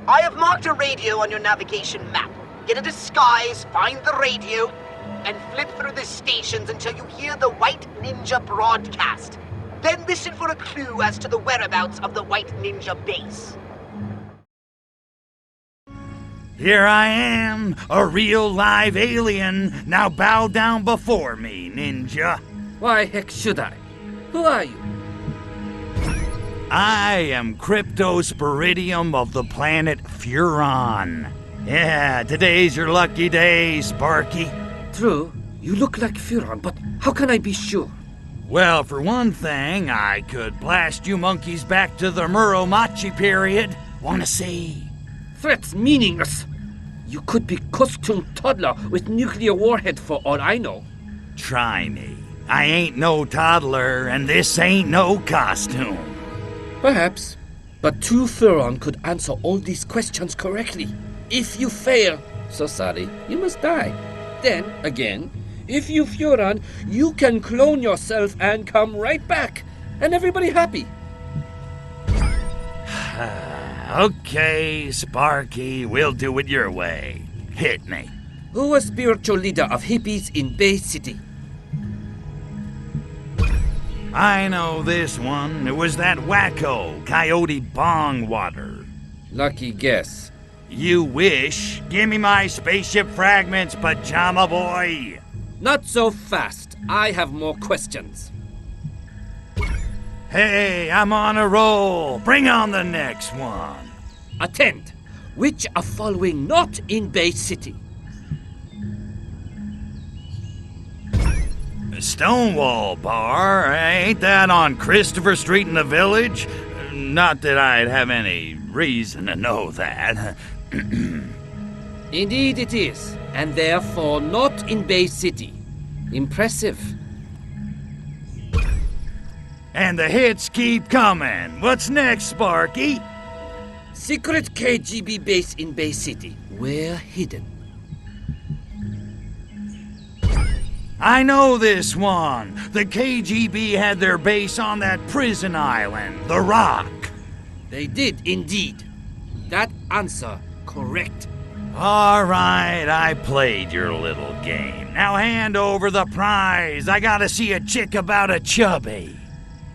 I have marked a radio on your navigation map. Get a disguise, find the radio, and flip through the stations until you hear the White Ninja broadcast. Then listen for a clue as to the whereabouts of the White Ninja base. Here I am, a real live alien. Now bow down before me, ninja. Why heck should I? Who are you? I am Cryptosporidium of the planet Furon. Yeah, today's your lucky day, Sparky. True, you look like Furon, but how can I be sure? Well, for one thing, I could blast you monkeys back to the Muromachi period. Wanna see? Threats meaningless. You could be costume toddler with nuclear warhead for all I know. Try me. I ain't no toddler, and this ain't no costume. Perhaps, but two Furon could answer all these questions correctly. If you fail, so sorry, you must die. Then, again, if you Furon, you can clone yourself and come right back, and everybody happy. Okay, Sparky, we'll do it your way. Hit me. Who was spiritual leader of hippies in Bay City? I know this one. It was that wacko, Coyote Bongwater. Lucky guess. You wish. Give me my spaceship fragments, pajama boy. Not so fast. I have more questions. Hey, I'm on a roll. Bring on the next one. Attend. Which are following not in Bay City? Stonewall Bar. Ain't that on Christopher Street in the Village? Not that I'd have any reason to know that. Indeed it is, and therefore not in Bay City. Impressive. And the hits keep coming. What's next, Sparky? Secret KGB base in Bay City. Where hidden? I know this one. The KGB had their base on that prison island, the Rock. They did indeed. That answer correct. All right, I played your little game. Now hand over the prize. I gotta see a chick about a chubby.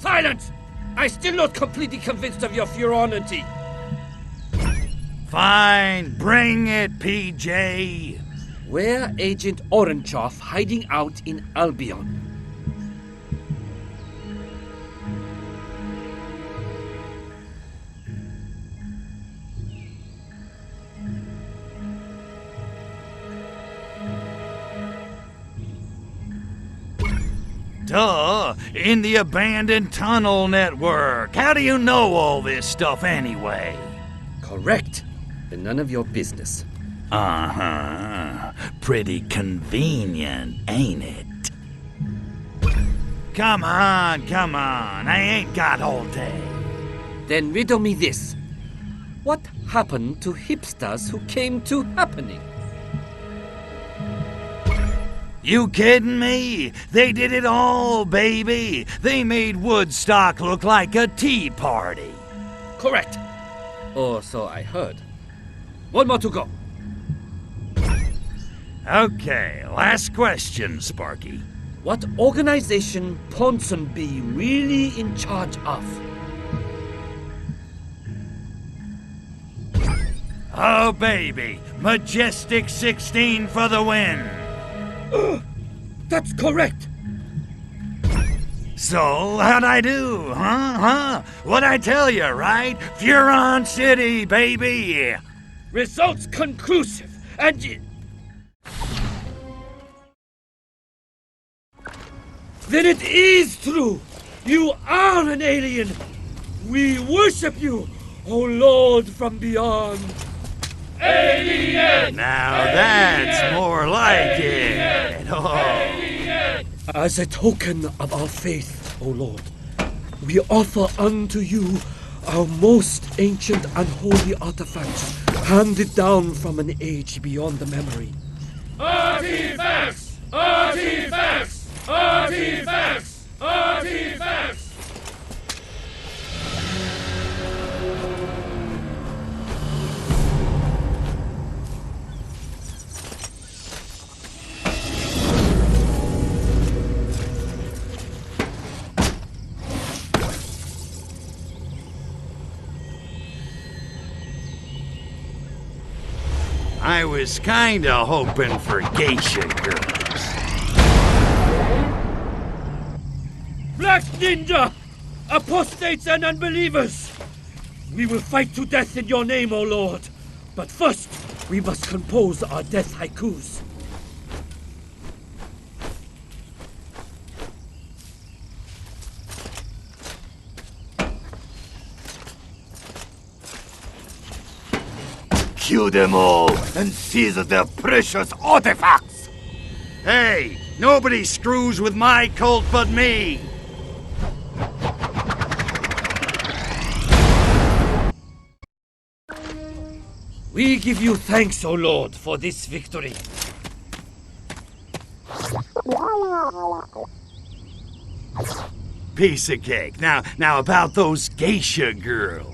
Silence! I'm still not completely convinced of your furonity. Fine, bring it, PJ. Where Agent Orangeoff hiding out in Albion? Duh, in the abandoned tunnel network. How do you know all this stuff anyway? Correct. And none of your business. Uh-huh. Pretty convenient, ain't it? Come on. I ain't got all day. Then riddle me this. What happened to hipsters who came to happening? You kidding me? They did it all, baby. They made Woodstock look like a tea party. Correct. Or so I heard. One more to go. Okay, last question, Sparky. What organization Ponsonby really in charge of? Oh, baby. Majestic 16 for the win. That's correct. So, how'd I do, huh? What'd I tell you, right? Furon City, baby! Results conclusive, and then it is true. You are an alien. We worship you, O Lord from beyond. Alien! Now that's more like it. Oh. As a token of our faith, O Lord, we offer unto you our most ancient and holy artifacts, handed down from an age beyond the memory. Artifacts! Artifacts! Artifacts! Artifacts! I was kinda hoping for geisha girls. Black Ninja! Apostates and unbelievers! We will fight to death in your name, O Lord. But first, we must compose our death haikus. Kill them all and seize their precious artifacts! Hey, nobody screws with my cult but me! We give you thanks, O Lord, for this victory. Piece of cake. Now about those geisha girls.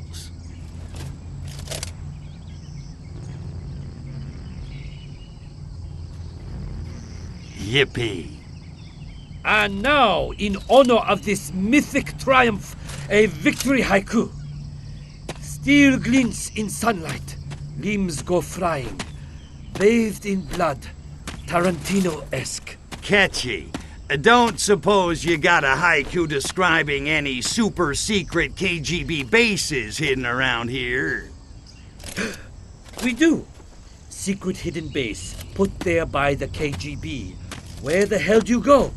Yippee. And now, in honor of this mythic triumph, a victory haiku. Steel glints in sunlight, limbs go flying, bathed in blood, Tarantino-esque. Catchy. Don't suppose you got a haiku describing any super secret KGB bases hidden around here? We do. Secret hidden base, put there by the KGB. Where the hell do you go?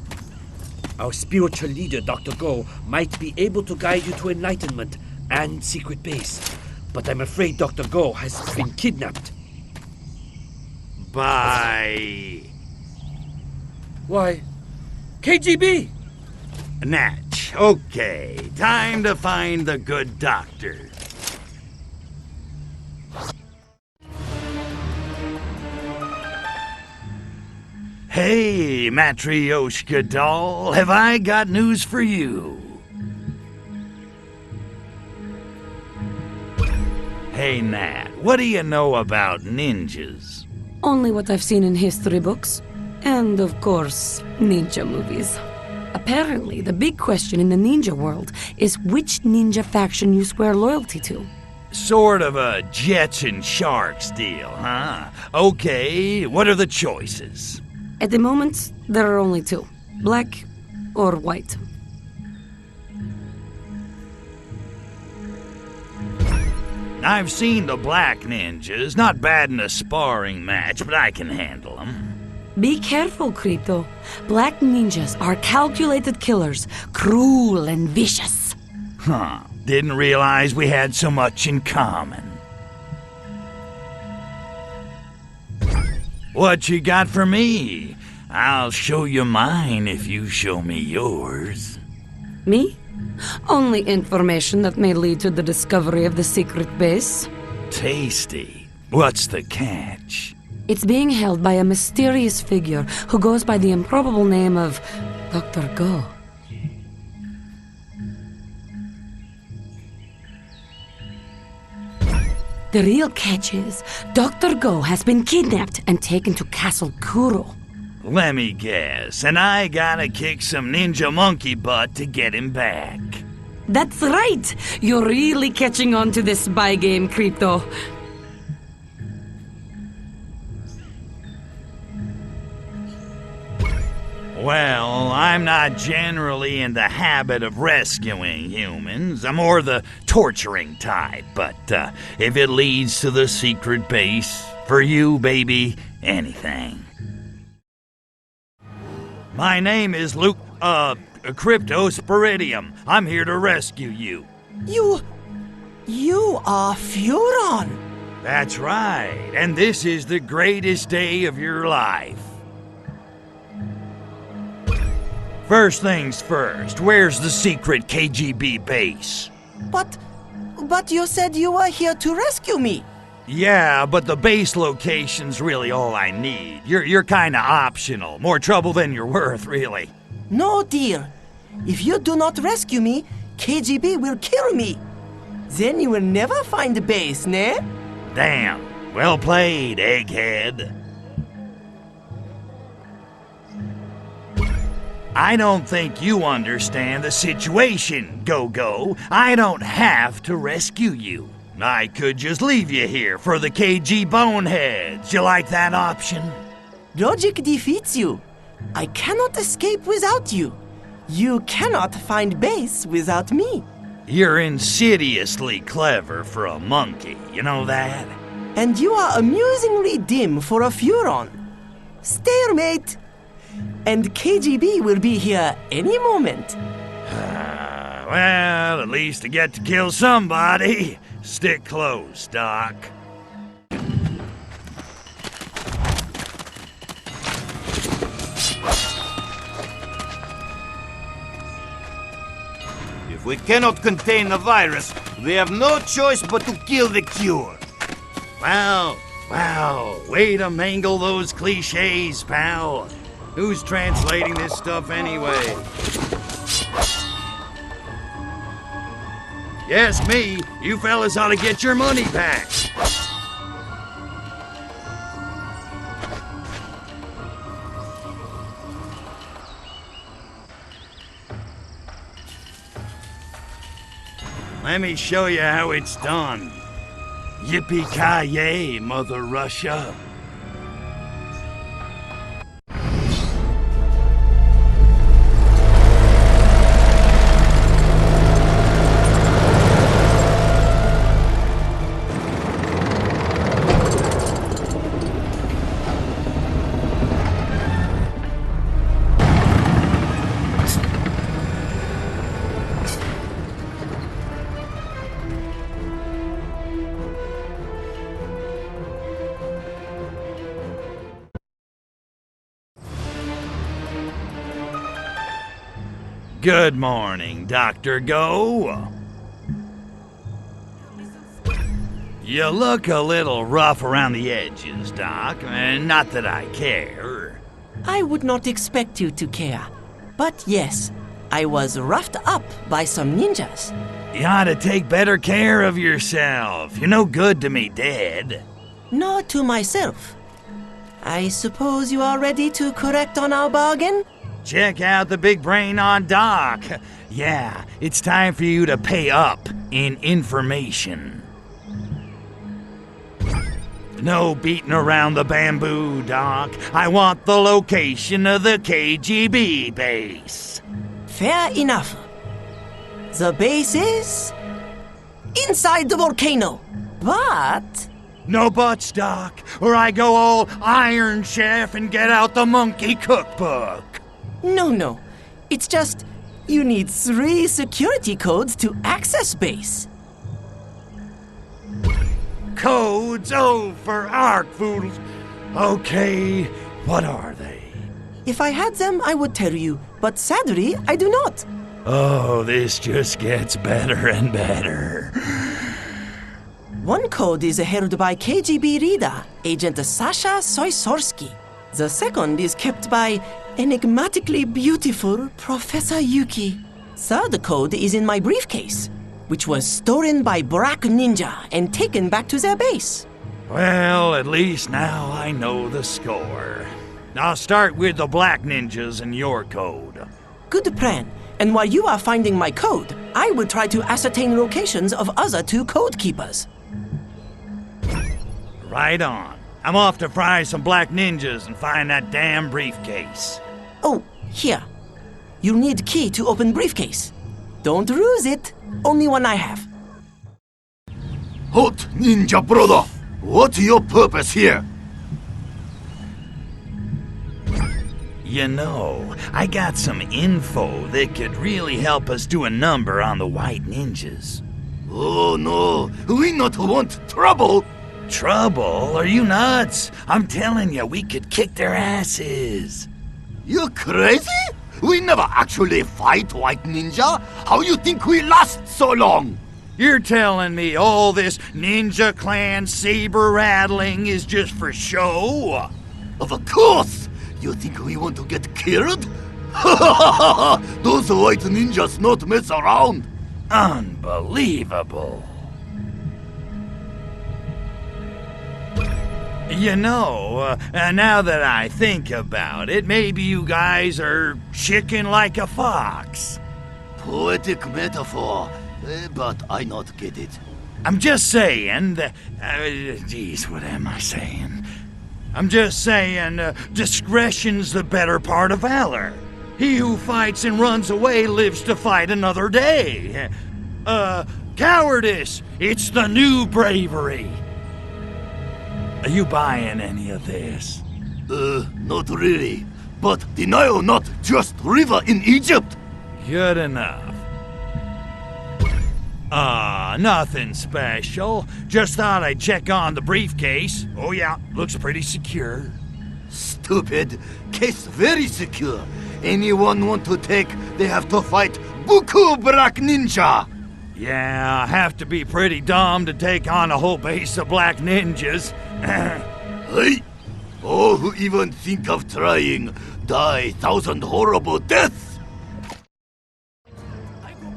Our spiritual leader, Dr. Go, might be able to guide you to enlightenment and secret base. But I'm afraid Dr. Go has been kidnapped. By... Why, KGB! Natch. Okay, time to find the good doctor. Hey, Matryoshka doll, have I got news for you? Hey, Nat, what do you know about ninjas? Only what I've seen in history books. And, of course, ninja movies. Apparently, the big question in the ninja world is which ninja faction you swear loyalty to. Sort of a Jets and Sharks deal, huh? Okay, what are the choices? At the moment, there are only two. Black or white. I've seen the black ninjas. Not bad in a sparring match, but I can handle them. Be careful, Crypto. Black ninjas are calculated killers, cruel and vicious. Huh. Didn't realize we had so much in common. What you got for me? I'll show you mine if you show me yours. Me? Only information that may lead to the discovery of the secret base. Tasty. What's the catch? It's being held by a mysterious figure who goes by the improbable name of Dr. Go. The real catch is, Dr. Go has been kidnapped and taken to Castle Kuro. Let me guess, and I gotta kick some ninja monkey butt to get him back. That's right! You're really catching on to this spy game, Crypto. Well, I'm not generally in the habit of rescuing humans. I'm more the torturing type, but if it leads to the secret base, for you, baby, anything. My name is Luke, Cryptosporidium. I'm here to rescue you. You are Furon. That's right, and this is the greatest day of your life. First things first, where's the secret KGB base? But you said you were here to rescue me. Yeah, but the base location's really all I need. You're kinda optional. More trouble than you're worth, really. No, dear. If you do not rescue me, KGB will kill me. Then you will never find the base, ne? Damn. Well played, egghead. I don't think you understand the situation, Go-Go. I don't have to rescue you. I could just leave you here for the KG boneheads. You like that option? Logic defeats you. I cannot escape without you. You cannot find base without me. You're insidiously clever for a monkey, you know that? And you are amusingly dim for a Furon. Stalemate. And KGB will be here any moment. Well, at least I get to kill somebody. Stick close, Doc. If we cannot contain the virus, we have no choice but to kill the cure. Wow, way to mangle those cliches, pal. Who's translating this stuff anyway? Yes, me. You fellas ought to get your money back. Let me show you how it's done. Yippee-ki-yay, Mother Russia. Good morning, Dr. Go. You look a little rough around the edges, Doc, and not that I care. I would not expect you to care. But yes, I was roughed up by some ninjas. You ought to take better care of yourself. You're no good to me dead. Nor to myself. I suppose you are ready to correct on our bargain? check out the big brain on Doc. Yeah, it's time for you to pay up in information. No beating around the bamboo, Doc. I want the location of the KGB base. Fair enough. The base is inside the volcano. But No buts, Doc, or I go all Iron Chef and get out the monkey cookbook. no. It's just you need 3 security codes to access base. Codes, oh, for Arkfoodles. Okay, what are they? If I had them, I would tell you, but sadly, I do not. Oh, this just gets better and better. One code is held by KGB leader, Agent Sasha Soysorsky. The second is kept by enigmatically beautiful Professor Yuki. Third code is in my briefcase, which was stolen by Black Ninja and taken back to their base. Well, at least now I know the score. I'll start with the Black Ninjas and your code. Good plan. And while you are finding my code, I will try to ascertain locations of other 2 code keepers. Right on. I'm off to fry some Black Ninjas and find that damn briefcase. Oh, here. You'll need key to open briefcase. Don't lose it. Only one I have. Halt, ninja brother! What's your purpose here? You know, I got some info that could really help us do a number on the White Ninjas. Oh no, we not want trouble! Trouble? Are you nuts? I'm telling you, we could kick their asses. You crazy? We never actually fight White Ninja. How you think we last so long? You're telling me all this Ninja Clan saber rattling is just for show? Of course! You think we want to get killed? Those White Ninjas not mess around. Unbelievable. You know, now that I think about it, maybe you guys are chicken like a fox. Poetic metaphor, but I not get it. I'm just saying, geez, what am I saying? I'm just saying, discretion's the better part of valor. He who fights and runs away lives to fight another day. Cowardice, it's the new bravery. Are you buying any of this? Not really. But the Nile not just river in Egypt. Good enough. Nothing special. Just thought I'd check on the briefcase. Oh yeah, looks pretty secure. Stupid. Case very secure. Anyone want to take, they have to fight Buku Black Ninja. Yeah, have to be pretty dumb to take on a whole base of Black Ninjas. Hey! Oh, who even think of trying? Die 1,000 horrible deaths!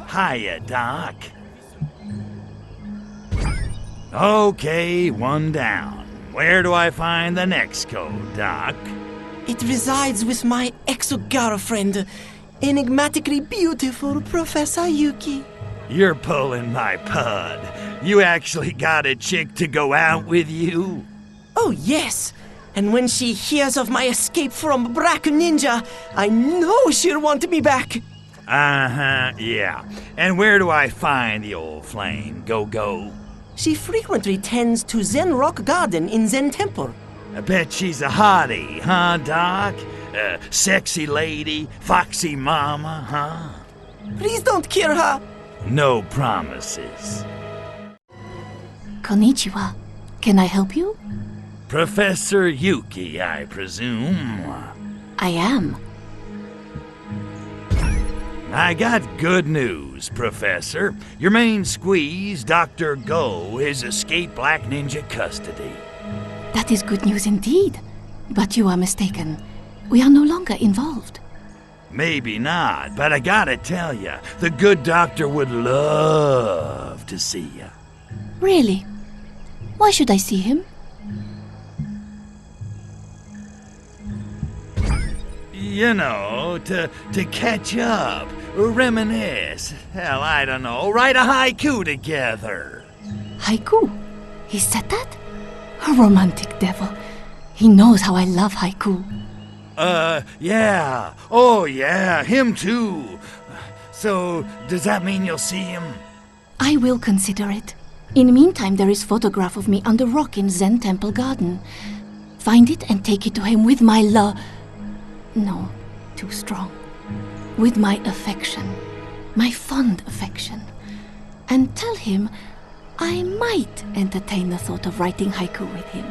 Hiya, Doc. Okay, one down. Where do I find the next code, Doc? It resides with my ex-girlfriend, enigmatically beautiful Professor Yuki. You're pulling my pud. You actually got a chick to go out with you? Oh, yes. And when she hears of my escape from Black Ninja, I know she'll want me back. Uh-huh, yeah. And where do I find the old flame? Go-go? She frequently tends to Zen Rock Garden in Zen Temple. I bet she's a hottie, huh, Doc? Sexy lady, foxy mama, huh? Please don't kill her. No promises. Konnichiwa. Can I help you? Professor Yuki, I presume. I am. I got good news, Professor. Your main squeeze, Dr. Go, has escaped Black Ninja custody. That is good news indeed. But you are mistaken. We are no longer involved. Maybe not, but I gotta tell you, the good doctor would love to see you. Really? Why should I see him? You know, to catch up, reminisce. Hell, I don't know, write a haiku together. Haiku? He said that? A romantic devil. He knows how I love haiku. Yeah. Oh, yeah, him too. So, does that mean you'll see him? I will consider it. In the meantime, there is photograph of me on the rock in Zen Temple Garden. Find it and take it to him with my No, too strong. With my affection. My fond affection. And tell him I might entertain the thought of writing haiku with him.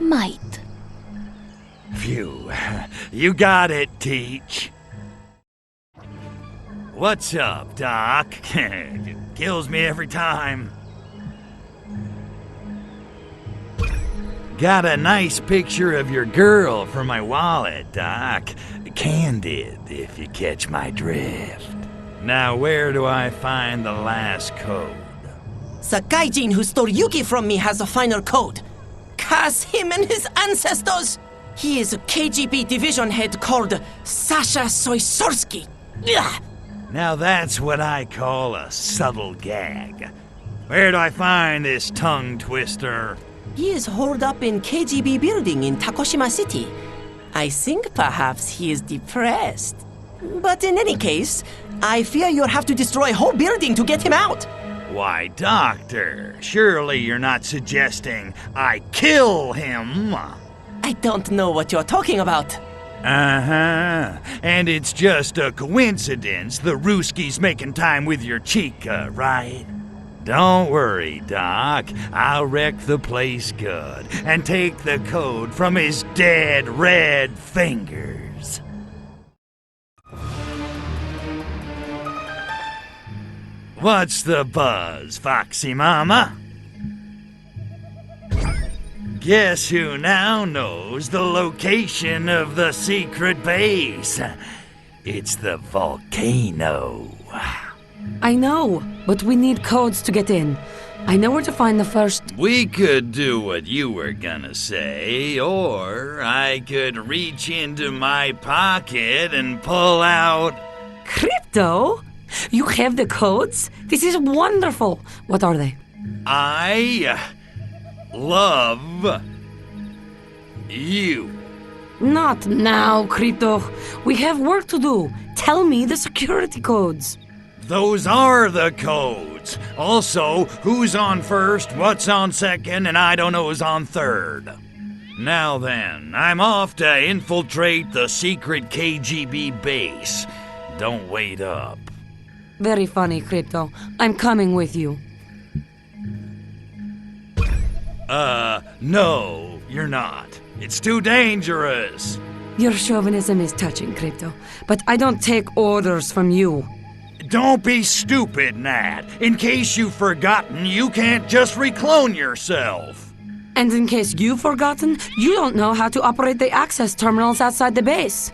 Might. Phew. You got it, Teach. What's up, Doc? It kills me every time. Got a nice picture of your girl for my wallet, Doc. Candid, if you catch my drift. Now, where do I find the last code? The gaijin who stole Yuki from me has a final code. Curse him and his ancestors! He is a KGB division head called Sasha Soysorsky. Ugh. Now that's what I call a subtle gag. Where do I find this tongue twister? He is holed up in KGB building in Takoshima City. I think perhaps he is depressed. But in any case, I fear you'll have to destroy a whole building to get him out. Why, Doctor, surely you're not suggesting I kill him? I don't know what you're talking about. Uh-huh. And it's just a coincidence the Ruski's making time with your chica, right? Don't worry, Doc. I'll wreck the place good and take the code from his dead red fingers. What's the buzz, Foxy Mama? Guess who now knows the location of the secret base? It's the volcano. I know, but we need codes to get in. I know where to find the first... We could do what you were gonna say, or I could reach into my pocket and pull out... Crypto? You have the codes? This is wonderful. What are they? I love you. Not now, Crypto. We have work to do. Tell me the security codes. Those are the codes. Also, who's on first, what's on second, and I don't know who's on third. Now then, I'm off to infiltrate the secret KGB base. Don't wait up. Very funny, Crypto. I'm coming with you. No, you're not. It's too dangerous. Your chauvinism is touching, Crypto, but I don't take orders from you. Don't be stupid, Nat. In case you've forgotten, you can't just reclone yourself. And in case you've forgotten, you don't know how to operate the access terminals outside the base.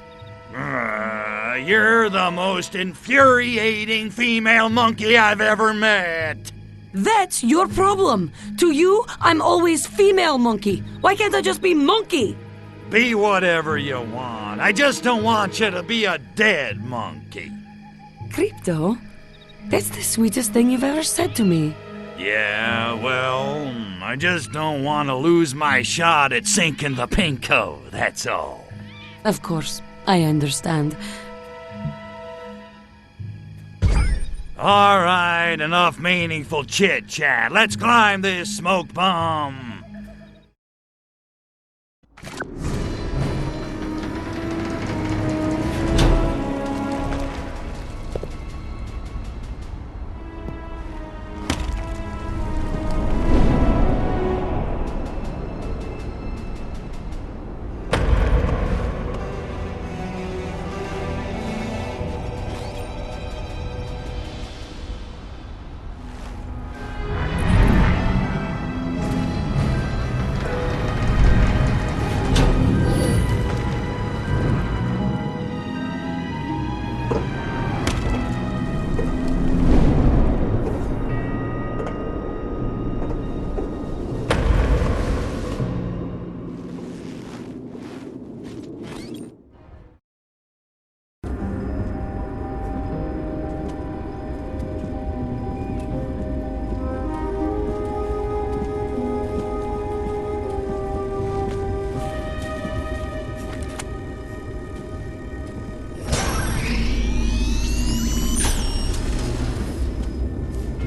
You're the most infuriating female monkey I've ever met. That's your problem. To you, I'm always female monkey. Why can't I just be monkey? Be whatever you want. I just don't want you to be a dead monkey. Crypto? That's the sweetest thing you've ever said to me. Yeah, well, I just don't want to lose my shot at sinking the Pinko, that's all. Of course, I understand. All right, enough meaningful chit-chat. Let's climb this smoke bomb.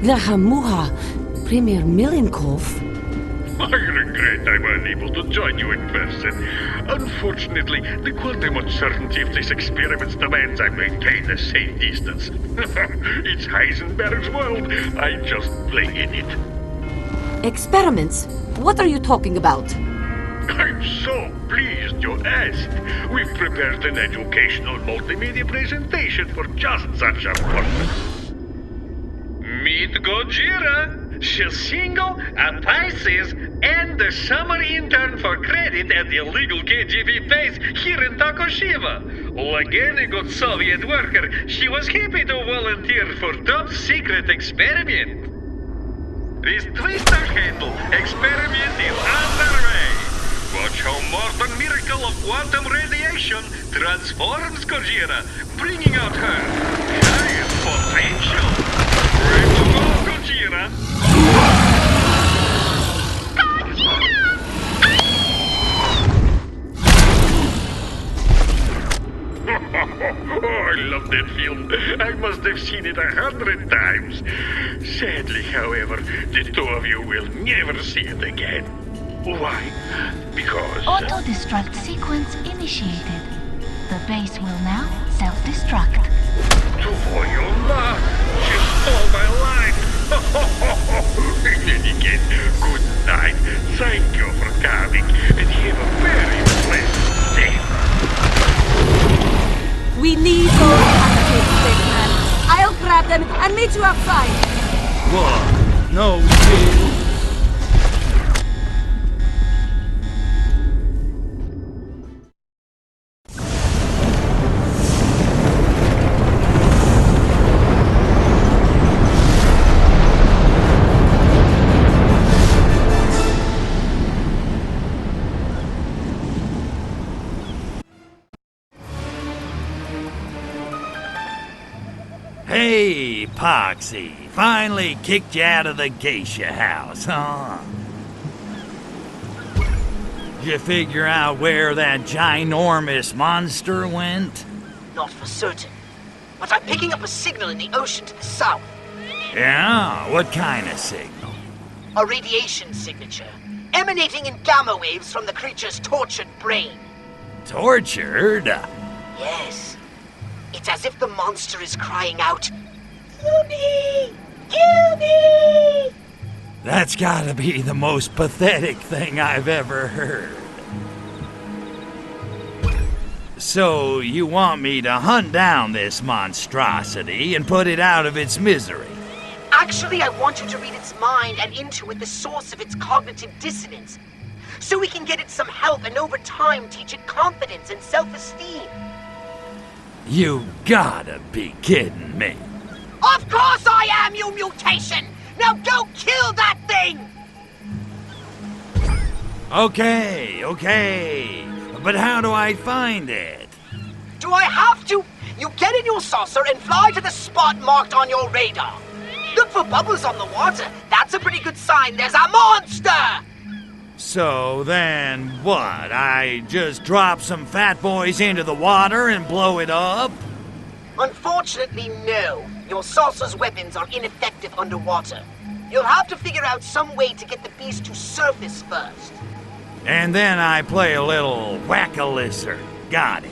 Lahamuha, Premier Milenkov. I regret I'm unable to join you in person. Unfortunately, the quantum uncertainty of this experiment demands I maintain a safe distance. It's Heisenberg's world. I just play in it. Experiments? What are you talking about? I'm so pleased you asked. We've prepared an educational multimedia presentation for just such a purpose. Meet Gojira, Shishingo, a Pisces, and the summer intern for credit at the illegal KGB base here in Tokushima. Again, a good Soviet worker, she was happy to volunteer for top secret experiment. This twister handle experiment is underway. Watch how Morton miracle of quantum radiation transforms Gojira, bringing out her highest potential. Ready to go, Gojira? Oh, I love that film. I must have seen it 100 times. Sadly, however, the two of you will never see it again. Why? Because... Auto-destruct sequence initiated. The base will now self-destruct. Tvoyola! She stole my line! In any case, good night. Thank you for coming, and have a very pleasant day. We need those packages, Spaceman. I'll grab them and meet you outside. What? No, kid. Hey, Poxy. Finally kicked you out of the geisha house, huh? Did you figure out where that ginormous monster went? Not for certain. But I'm picking up a signal in the ocean to the south. Yeah? What kind of signal? A radiation signature, emanating in gamma waves from the creature's tortured brain. Tortured? Yes. It's as if the monster is crying out, "Kill me! Kill me!" That's gotta be the most pathetic thing I've ever heard. So, you want me to hunt down this monstrosity and put it out of its misery? Actually, I want you to read its mind and intuit the source of its cognitive dissonance, so we can get it some help and over time teach it confidence and self-esteem. You gotta be kidding me. Of course I am, you mutation! Now go kill that thing! Okay. But how do I find it? Do I have to? You get in your saucer and fly to the spot marked on your radar. Look for bubbles on the water. That's a pretty good sign there's a monster! So then what? I just drop some fat boys into the water and blow it up? Unfortunately, no. Your saucer's weapons are ineffective underwater. You'll have to figure out some way to get the beast to surface first. And then I play a little whack-a-lisser. Got it.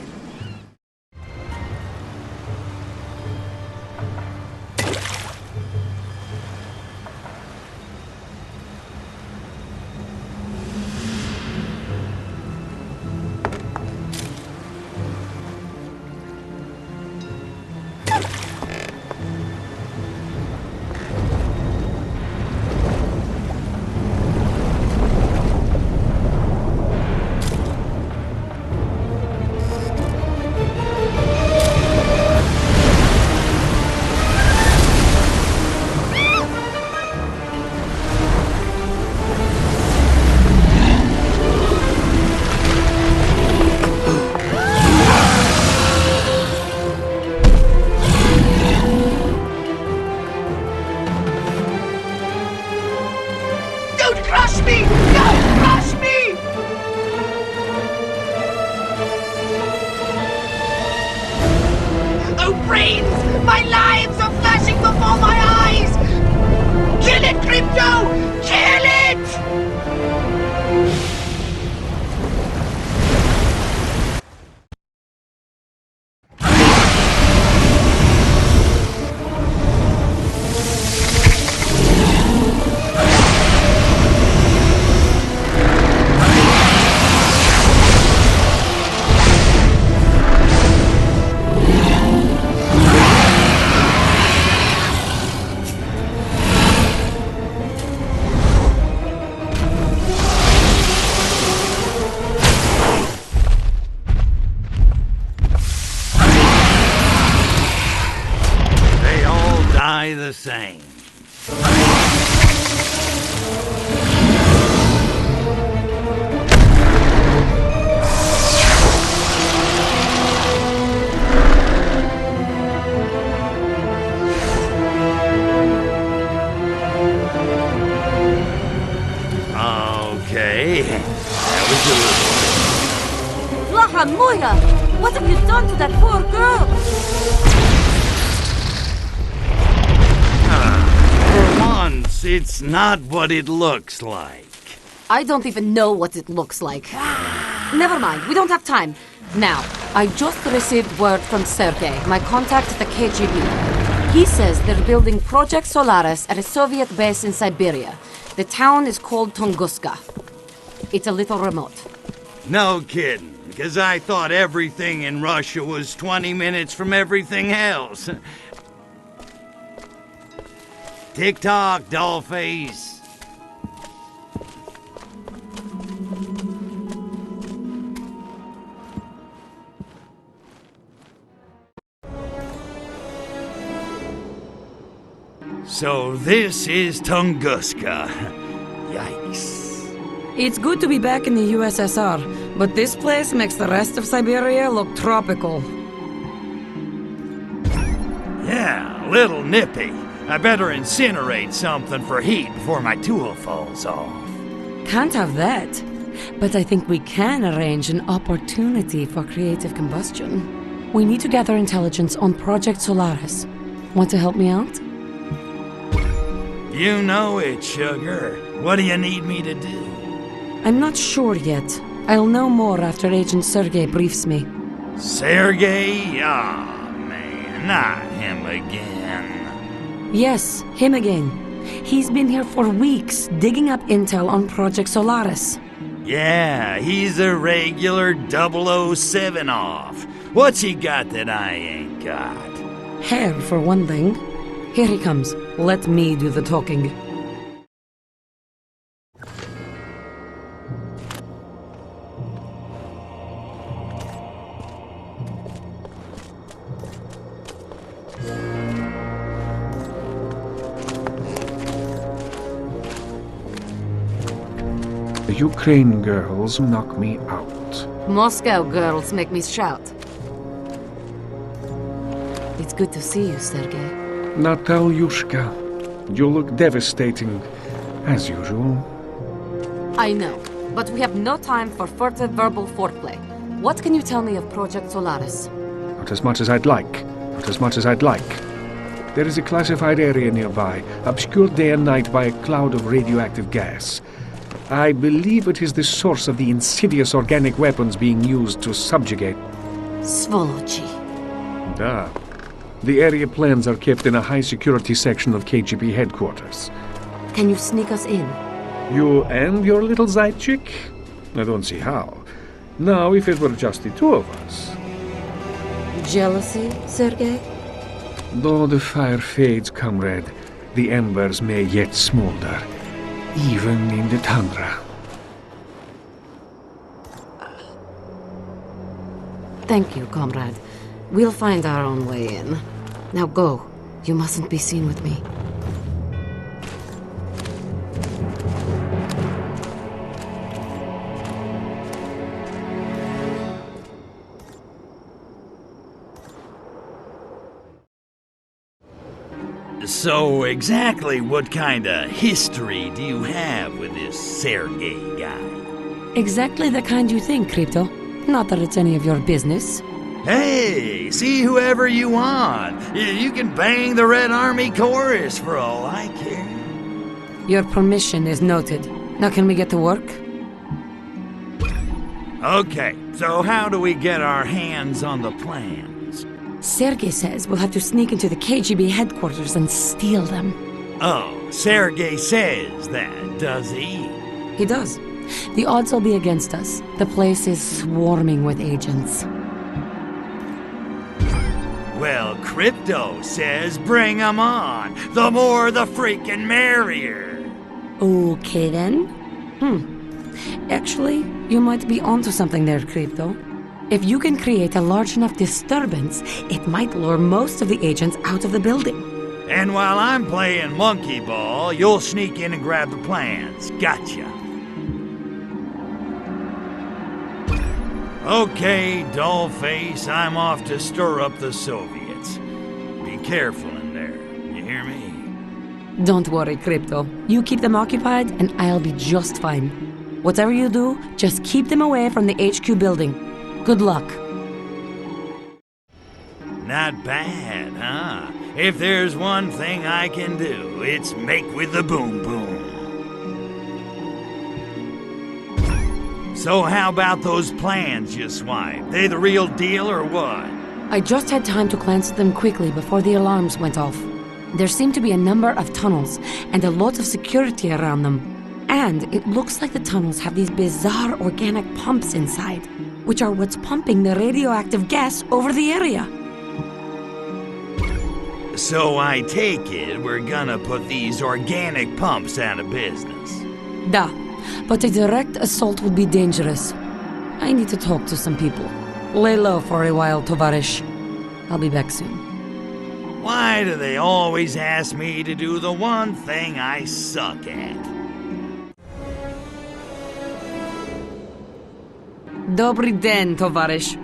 My lives are flashing before my eyes! Kill it, Crypto! Kill it! They all die the same. Okay, that was good. Laha Moya! What have you done to that poor girl? For once, it's not what it looks like. I don't even know what it looks like. Never mind, we don't have time. Now, I just received word from Sergei, my contact at the KGB. He says they're building Project Solaris at a Soviet base in Siberia. The town is called Tunguska. It's a little remote. No kidding, because I thought everything in Russia was 20 minutes from everything else. Tick-tock, dollface. So this is Tunguska. Yikes. It's good to be back in the USSR, but this place makes the rest of Siberia look tropical. Yeah, a little nippy. I better incinerate something for heat before my tool falls off. Can't have that. But I think we can arrange an opportunity for creative combustion. We need to gather intelligence on Project Solaris. Want to help me out? You know it, sugar. What do you need me to do? I'm not sure yet. I'll know more after Agent Sergei briefs me. Sergei? Aw, man, not him again. Yes, him again. He's been here for weeks, digging up intel on Project Solaris. Yeah, he's a regular 007 off. What's he got that I ain't got? Hair, for one thing. Here he comes. Let me do the talking. The Ukraine girls knock me out. Moscow girls make me shout. It's good to see you, Sergei. Natalyushka, you look devastating, as usual. I know, but we have no time for further verbal foreplay. What can you tell me of Project Solaris? Not as much as I'd like. Not as much as I'd like. There is a classified area nearby, obscured day and night by a cloud of radioactive gas. I believe it is the source of the insidious organic weapons being used to subjugate. Svolochi. Da. The area plans are kept in a high-security section of KGB headquarters. Can you sneak us in? You and your little Zaychik? I don't see how. Now, if it were just the two of us. Jealousy, Sergei? Though the fire fades, comrade, the embers may yet smolder, even in the tundra. Thank you, comrade. We'll find our own way in. Now go. You mustn't be seen with me. So exactly what kind of history do you have with this Sergei guy? Exactly the kind you think, Crypto. Not that it's any of your business. Hey, see whoever you want. You can bang the Red Army chorus for all I care. Your permission is noted. Now can we get to work? Okay, so how do we get our hands on the plans? Sergei says we'll have to sneak into the KGB headquarters and steal them. Oh, Sergei says that, does he? He does. The odds will be against us. The place is swarming with agents. Well, Crypto says bring 'em on. The more the freaking merrier. Okay then. Actually, you might be onto something there, Crypto. If you can create a large enough disturbance, it might lure most of the agents out of the building. And while I'm playing monkey ball, you'll sneak in and grab the plans. Gotcha. Okay, dollface, I'm off to stir up the Soviets. Be careful in there, you hear me? Don't worry, Crypto. You keep them occupied and I'll be just fine. Whatever you do, just keep them away from the HQ building. Good luck. Not bad, huh? If there's one thing I can do, it's make with the boom boom. So how about those plans you swiped? They the real deal or what? I just had time to glance at them quickly before the alarms went off. There seem to be a number of tunnels and a lot of security around them. And it looks like the tunnels have these bizarre organic pumps inside, which are what's pumping the radioactive gas over the area. So I take it we're gonna put these organic pumps out of business. Da, but a direct assault would be dangerous. I need to talk to some people. Lay low for a while, Tovarish. I'll be back soon. Why do they always ask me to do the one thing I suck at? Dobry den, Tovarish.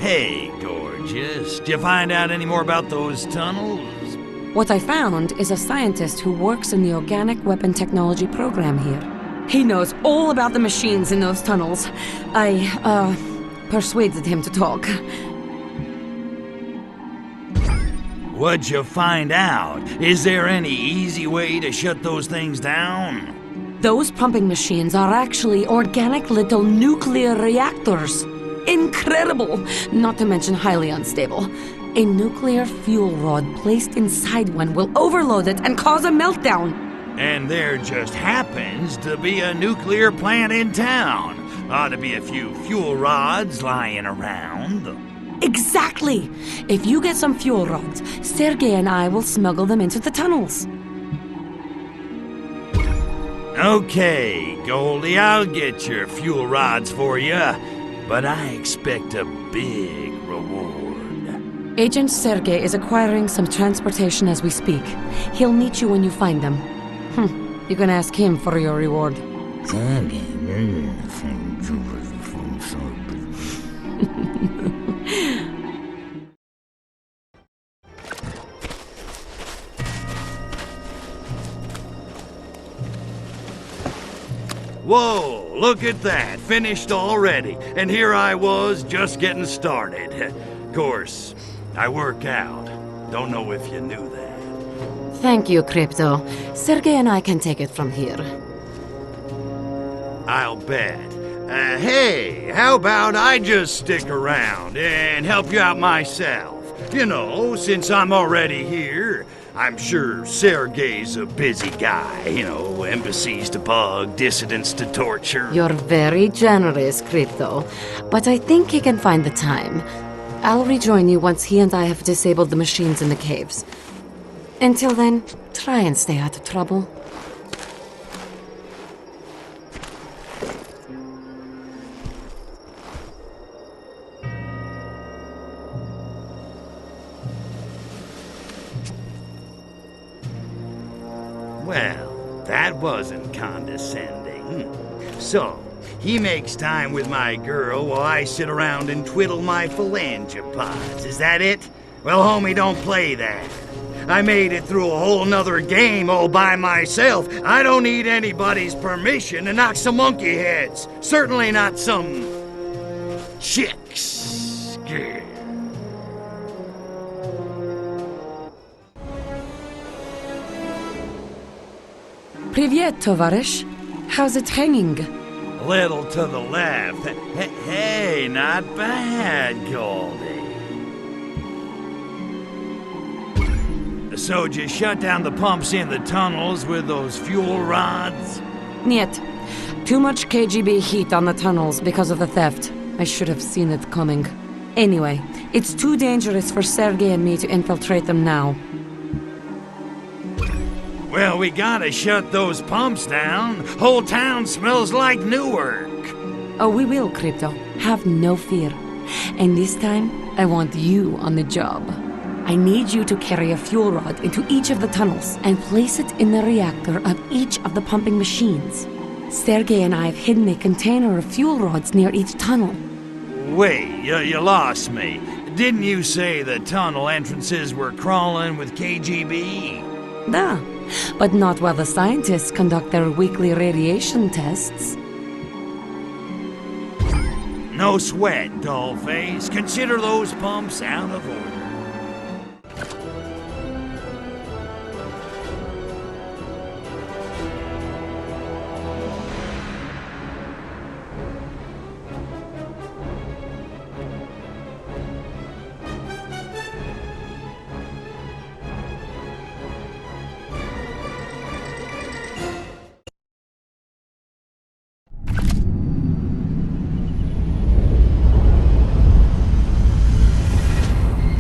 Hey, gorgeous. Did you find out any more about those tunnels? What I found is a scientist who works in the organic weapon technology program here. He knows all about the machines in those tunnels. I, persuaded him to talk. What'd you find out? Is there any easy way to shut those things down? Those pumping machines are actually organic little nuclear reactors. Incredible! Not to mention highly unstable. A nuclear fuel rod placed inside one will overload it and cause a meltdown. And there just happens to be a nuclear plant in town. Ought to be a few fuel rods lying around. Exactly! If you get some fuel rods, Sergei and I will smuggle them into the tunnels. Okay, Goldie, I'll get your fuel rods for you, but I expect a big reward. Agent Sergei is acquiring some transportation as we speak. He'll meet you when you find them. You can ask him for your reward. Whoa, look at that. Finished already. And here I was, just getting started. Of course, I work out. Don't know if you knew that. Thank you, Crypto. Sergei and I can take it from here. I'll bet. Hey, how about I just stick around and help you out myself? You know, since I'm already here. I'm sure Sergei's a busy guy, you know, embassies to bug, dissidents to torture. You're very generous, Crypto. But I think he can find the time. I'll rejoin you once he and I have disabled the machines in the caves. Until then, try and stay out of trouble. Well, that wasn't condescending. So, he makes time with my girl while I sit around and twiddle my phalangopods. Is that it? Well, homie, don't play that. I made it through a whole nother game all by myself. I don't need anybody's permission to knock some monkey heads. Certainly not some chicks. Yeah. Привет, товарищ. How's it hanging? A little to the left. Hey, not bad, Goldie. So, did you shut down the pumps in the tunnels with those fuel rods? Niet. Too much KGB heat on the tunnels because of the theft. I should have seen it coming. Anyway, it's too dangerous for Sergei and me to infiltrate them now. Well, we gotta shut those pumps down. Whole town smells like Newark. Oh, we will, Crypto. Have no fear. And this time, I want you on the job. I need you to carry a fuel rod into each of the tunnels and place it in the reactor of each of the pumping machines. Sergei and I have hidden a container of fuel rods near each tunnel. Wait, you lost me. Didn't you say the tunnel entrances were crawling with KGB? Da, but not while the scientists conduct their weekly radiation tests. No sweat, dollface. Consider those pumps out of order.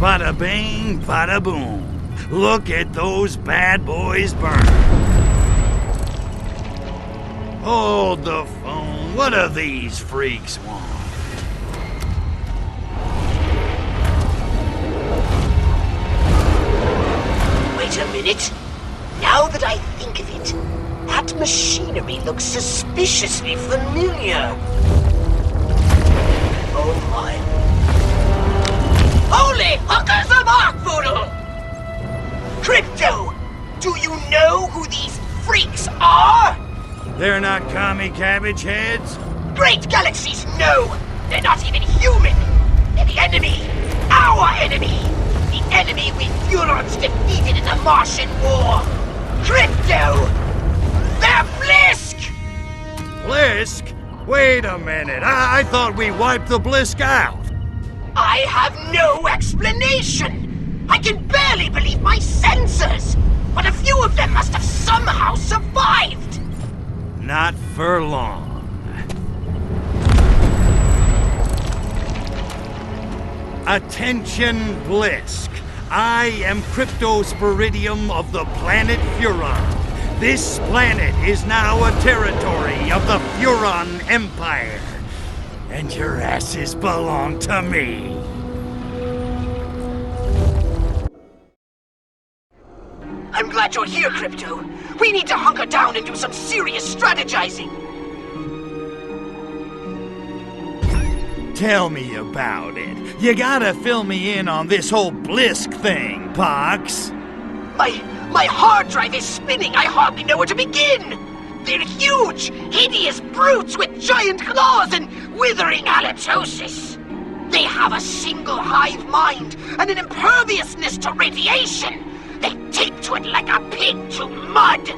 Bada bing, bada boom. Look at those bad boys burn. Hold the phone. What do these freaks want? Wait a minute. Now that I think of it, that machinery looks suspiciously familiar. Oh my. Holy fuckers of Arkvoodle! Crypto, do you know who these freaks are? They're not commie cabbage heads? Great galaxies, no! They're not even human! They're the enemy! Our enemy! The enemy we Furons defeated in the Martian War! Crypto! They're Blisk! Blisk? Wait a minute. I thought we wiped the Blisk out. I have no explanation! I can barely believe my senses! But a few of them must have somehow survived! Not for long. Attention, Blisk. I am Cryptosporidium of the planet Furon. This planet is now a territory of the Furon Empire. And your asses belong to me. I'm glad you're here, Crypto. We need to hunker down and do some serious strategizing. Tell me about it. You gotta fill me in on this whole Blisk thing, Pox. My hard drive is spinning. I hardly know where to begin. They're huge, hideous brutes with giant claws and withering halitosis. They have a single hive mind and an imperviousness to radiation. They take to it like a pig to mud.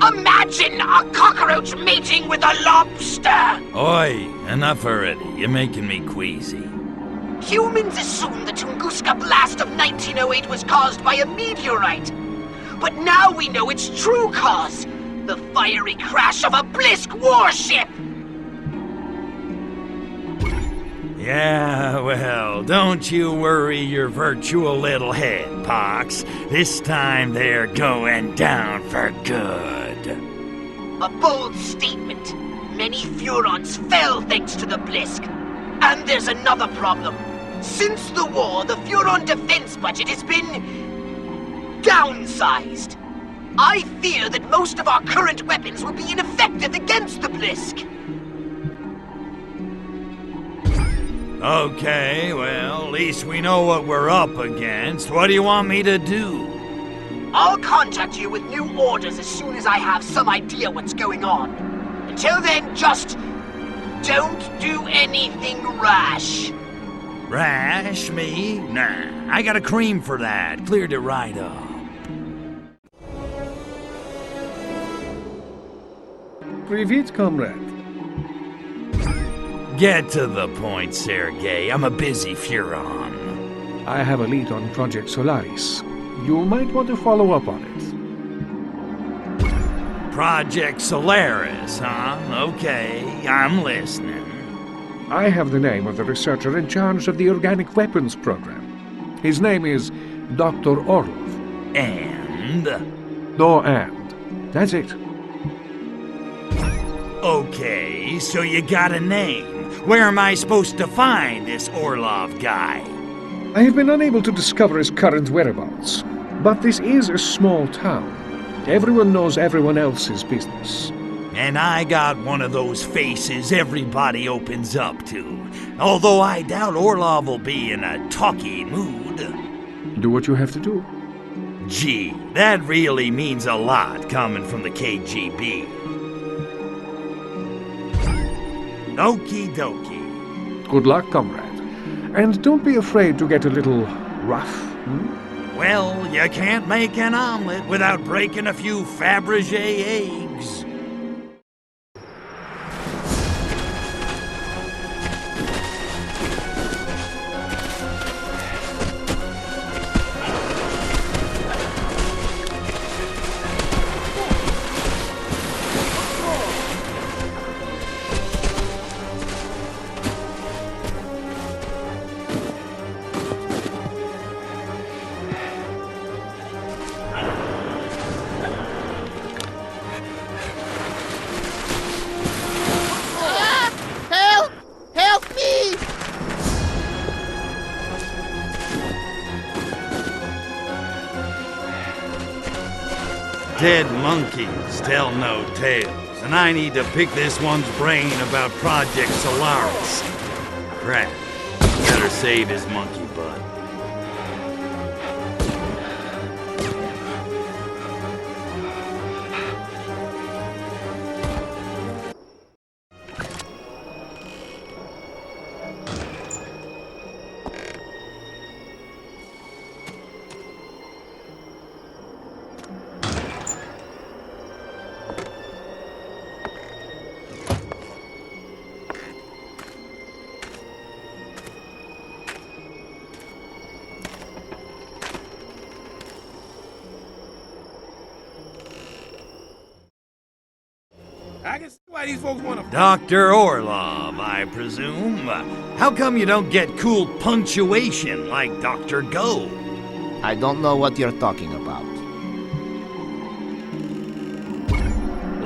Imagine a cockroach mating with a lobster. Oi, enough already. You're making me queasy. Humans assumed the Tunguska blast of 1908 was caused by a meteorite. But now we know its true cause. The fiery crash of a Blisk warship! Yeah, well, don't you worry your virtual little head, Pox. This time they're going down for good. A bold statement. Many Furons fell thanks to the Blisk. And there's another problem. Since the war, the Furon defense budget has been downsized. I fear that most of our current weapons will be ineffective against the Blisk. Okay, well, at least we know what we're up against. What do you want me to do? I'll contact you with new orders as soon as I have some idea what's going on. Until then, just don't do anything rash. Rash me? Nah, I got a cream for that. Cleared it right up. Privet, comrade. Get to the point, Sergei. I'm a busy Furon. I have a lead on Project Solaris. You might want to follow up on it. Project Solaris, huh? Okay, I'm listening. I have the name of the researcher in charge of the organic weapons program. His name is Dr. Orlov. And? No and. That's it. Okay, so you got a name. Where am I supposed to find this Orlov guy? I have been unable to discover his current whereabouts, but this is a small town. Everyone knows everyone else's business. And I got one of those faces everybody opens up to. Although I doubt Orlov will be in a talky mood. Do what you have to do. Gee, that really means a lot coming from the KGB. Okie dokie. Good luck, comrade. And don't be afraid to get a little rough. Well, you can't make an omelet without breaking a few Fabergé eggs. Dead monkeys tell no tales, and I need to pick this one's brain about Project Solaris. Crap. Better save his monkey butt. I can see why these folks want to... Dr. Orlov, I presume. How come you don't get cool punctuation like Dr. Go? I don't know what you're talking about.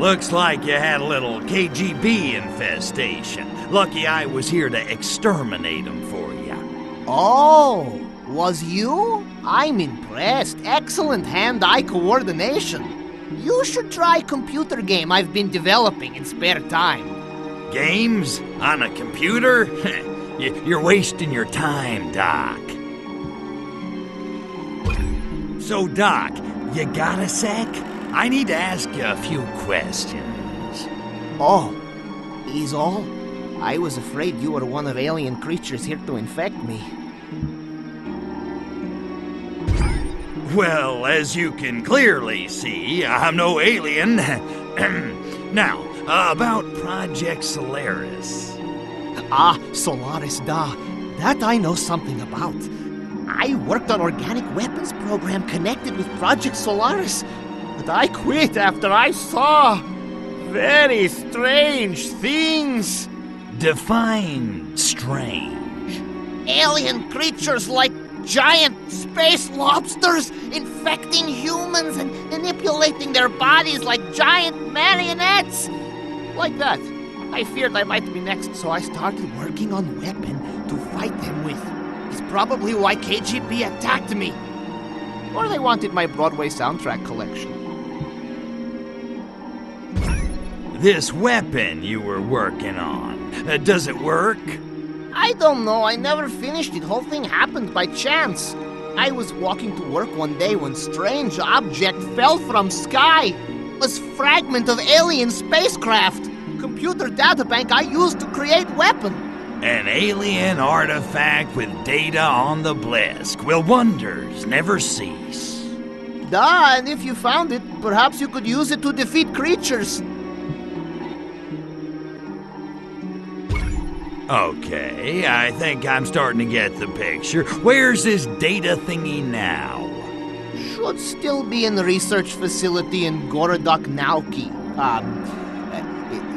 Looks like you had a little KGB infestation. Lucky I was here to exterminate them for you. Oh, was you? I'm impressed. Excellent hand-eye coordination. You should try a computer game I've been developing in spare time. Games? On a computer? You're wasting your time, Doc. So, Doc, you got a sec? I need to ask you a few questions. Oh, is all? I was afraid you were one of alien creatures here to infect me. Well, as you can clearly see, I'm no alien. Now, about Project Solaris. Ah, Solaris, da. That I know something about. I worked on organic weapons program connected with Project Solaris, but I quit after I saw very strange things. Define strange. Alien creatures like giant space lobsters infecting humans and manipulating their bodies like giant marionettes. Like that. I feared I might be next, so I started working on a weapon to fight them with. It's probably why KGB attacked me. Or they wanted my Broadway soundtrack collection. This weapon you were working on, does it work? I don't know. I never finished it. Whole thing happened by chance. I was walking to work one day when strange object fell from sky. It was fragment of alien spacecraft. Computer databank I used to create weapon. An alien artifact with data on the Blisk. Will wonders never cease? Duh, and if you found it, perhaps you could use it to defeat creatures. Okay, I think I'm starting to get the picture. Where's this data thingy now? Should still be in the research facility in Gorodok Nauki.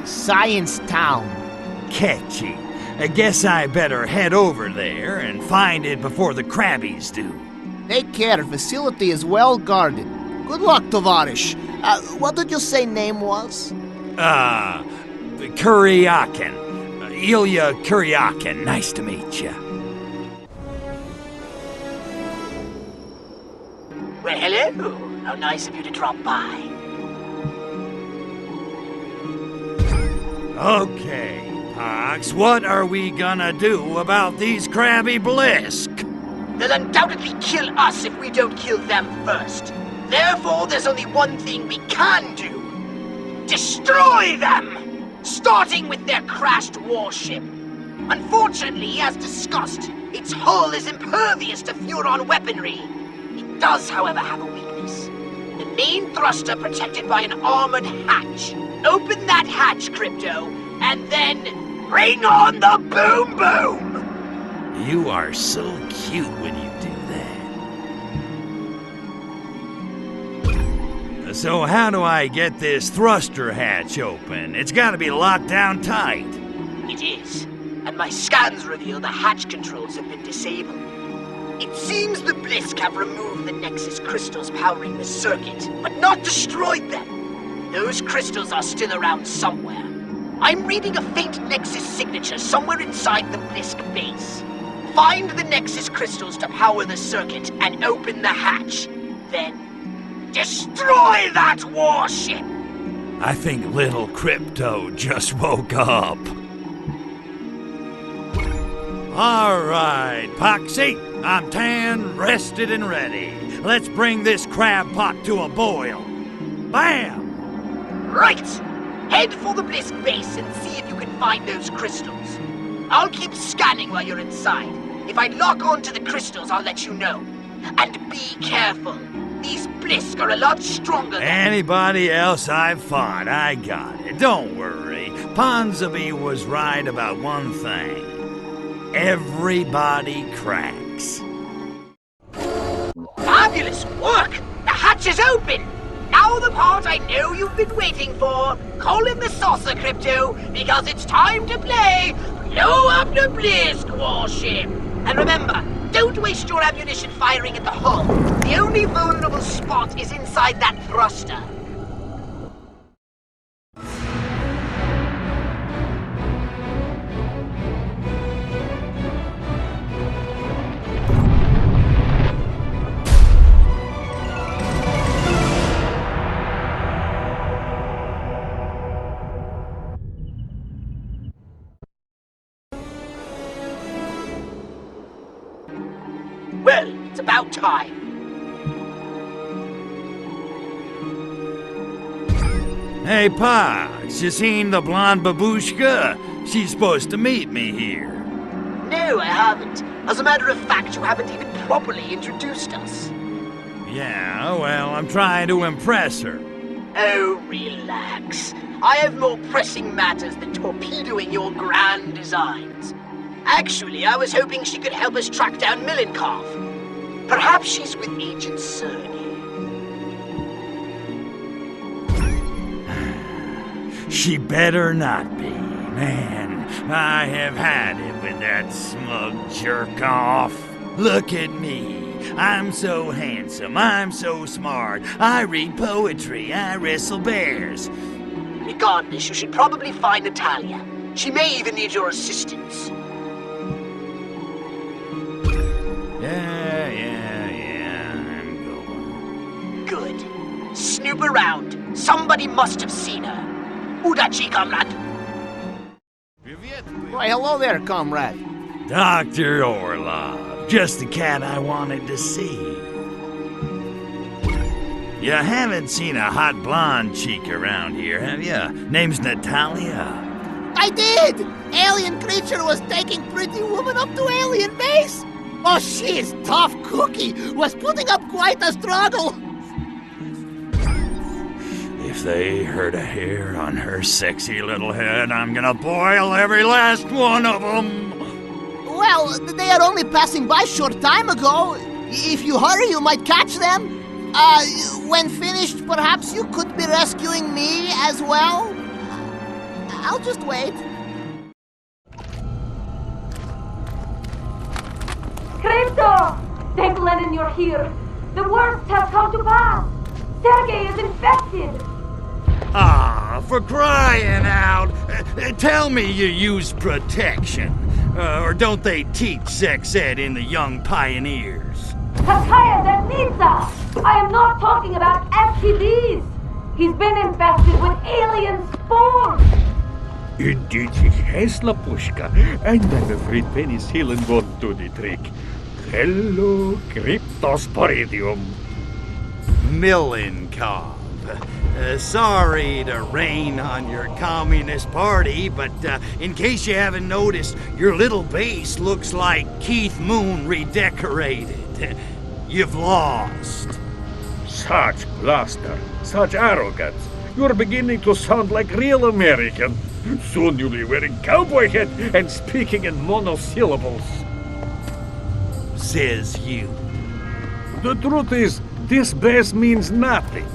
Science Town. Catchy. I guess I better head over there and find it before the Krabbies do. Take care, facility is well guarded. Good luck, Tovarish. What did you say name was? Kuryakin. Ilya Kuryakin. Nice to meet you. Well, hello. How nice of you to drop by. Okay, Pox, what are we gonna do about these Krabby Blisk? They'll undoubtedly kill us if we don't kill them first. Therefore, there's only one thing we can do. Destroy them! Starting with their crashed warship. Unfortunately, as discussed, its hull is impervious to Furon weaponry. It does, however, have a weakness. The main thruster protected by an armored hatch. Open that hatch, Crypto, and then bring on the boom boom! You are so cute when you do that. So how do I get this thruster hatch open? It's gotta be locked down tight. It is, and my scans reveal the hatch controls have been disabled. It seems the Blisk have removed the Nexus crystals powering the circuit, but not destroyed them. Those crystals are still around somewhere. I'm reading a faint Nexus signature somewhere inside the Blisk base. Find the Nexus crystals to power the circuit and open the hatch. Then, destroy that warship! I think little Crypto just woke up. All right, Poxy. I'm tan, rested, and ready. Let's bring this crab pot to a boil. Bam! Right! Head for the Blisk base and see if you can find those crystals. I'll keep scanning while you're inside. If I lock onto the crystals, I'll let you know. And be careful. These Blisk are a lot stronger than... Anybody else I've fought, I got it. Don't worry. Ponsonby was right about one thing. Everybody cracks. Fabulous work! The hatch is open! Now the part I know you've been waiting for. Call in the saucer, Crypto, because it's time to play Blow Up the Blisk warship! And remember, don't waste your ammunition firing at the hull. The only vulnerable spot is inside that thruster. Well, it's about time. Hey, Pox, you seen the blonde babushka? She's supposed to meet me here. No, I haven't. As a matter of fact, you haven't even properly introduced us. Yeah, well, I'm trying to impress her. Oh, relax. I have more pressing matters than torpedoing your grand designs. Actually, I was hoping she could help us track down Milenkov. Perhaps she's with Agent Cerny. She better not be. Man, I have had it with that smug jerk-off. Look at me. I'm so handsome. I'm so smart. I read poetry. I wrestle bears. Regardless, you should probably find Natalia. She may even need your assistance. Yeah, I'm going. Good. Snoop around. Somebody must have seen her. Udachi, comrade. Why, hello there, comrade. Dr. Orlov. Just the cat I wanted to see. You haven't seen a hot blonde chick around here, have you? Name's Natalia. I did! Alien creature was taking pretty woman up to alien base! Oh, she is tough cookie! Was putting up quite a struggle! If they hurt a hair on her sexy little head, I'm gonna boil every last one of them. Well, they are only passing by short time ago. If you hurry, you might catch them. When finished, perhaps you could be rescuing me as well. I'll just wait. Crypto! Thank Lenin you're here. The worst has come to pass. Sergei is infected. Ah, for crying out! Tell me you use protection. Or don't they teach sex ed in the Young Pioneers? Kakaya Desnitsa! I am not talking about STDs. He's been infested with alien spores. Indeed he has, Lapushka, and I'm afraid penicillin won't do the trick. Hello, Cryptosporidium. Milenkov. Sorry to rain on your communist party, but in case you haven't noticed, your little base looks like Keith Moon redecorated. You've lost. Such bluster, such arrogance. You're beginning to sound like real American. Soon you'll be wearing cowboy hat and speaking in monosyllables. Says you. The truth is, this base means nothing.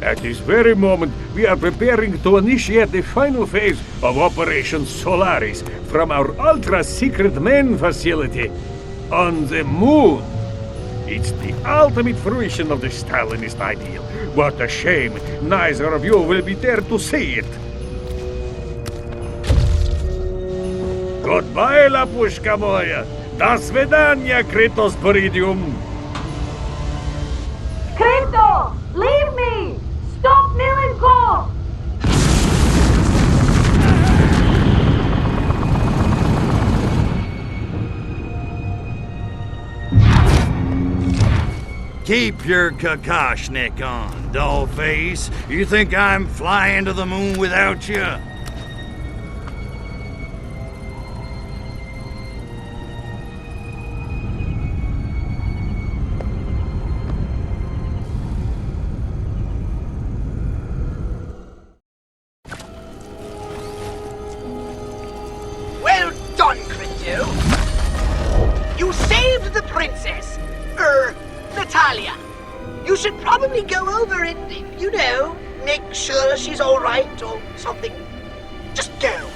At this very moment, we are preparing to initiate the final phase of Operation Solaris from our ultra-secret main facility on the moon. It's the ultimate fruition of the Stalinist ideal. What a shame neither of you will be there to see it. Goodbye, Lapushka moya. До свидания, Cryptosporidium. Crypto! Leave me! Stop Milenkov! Keep your Kakashnik on, dollface. You think I'm flying to the moon without you? Well done, Crypto. You saved the princess. Natalia. You should probably go over and, make sure she's all right or something. Just go.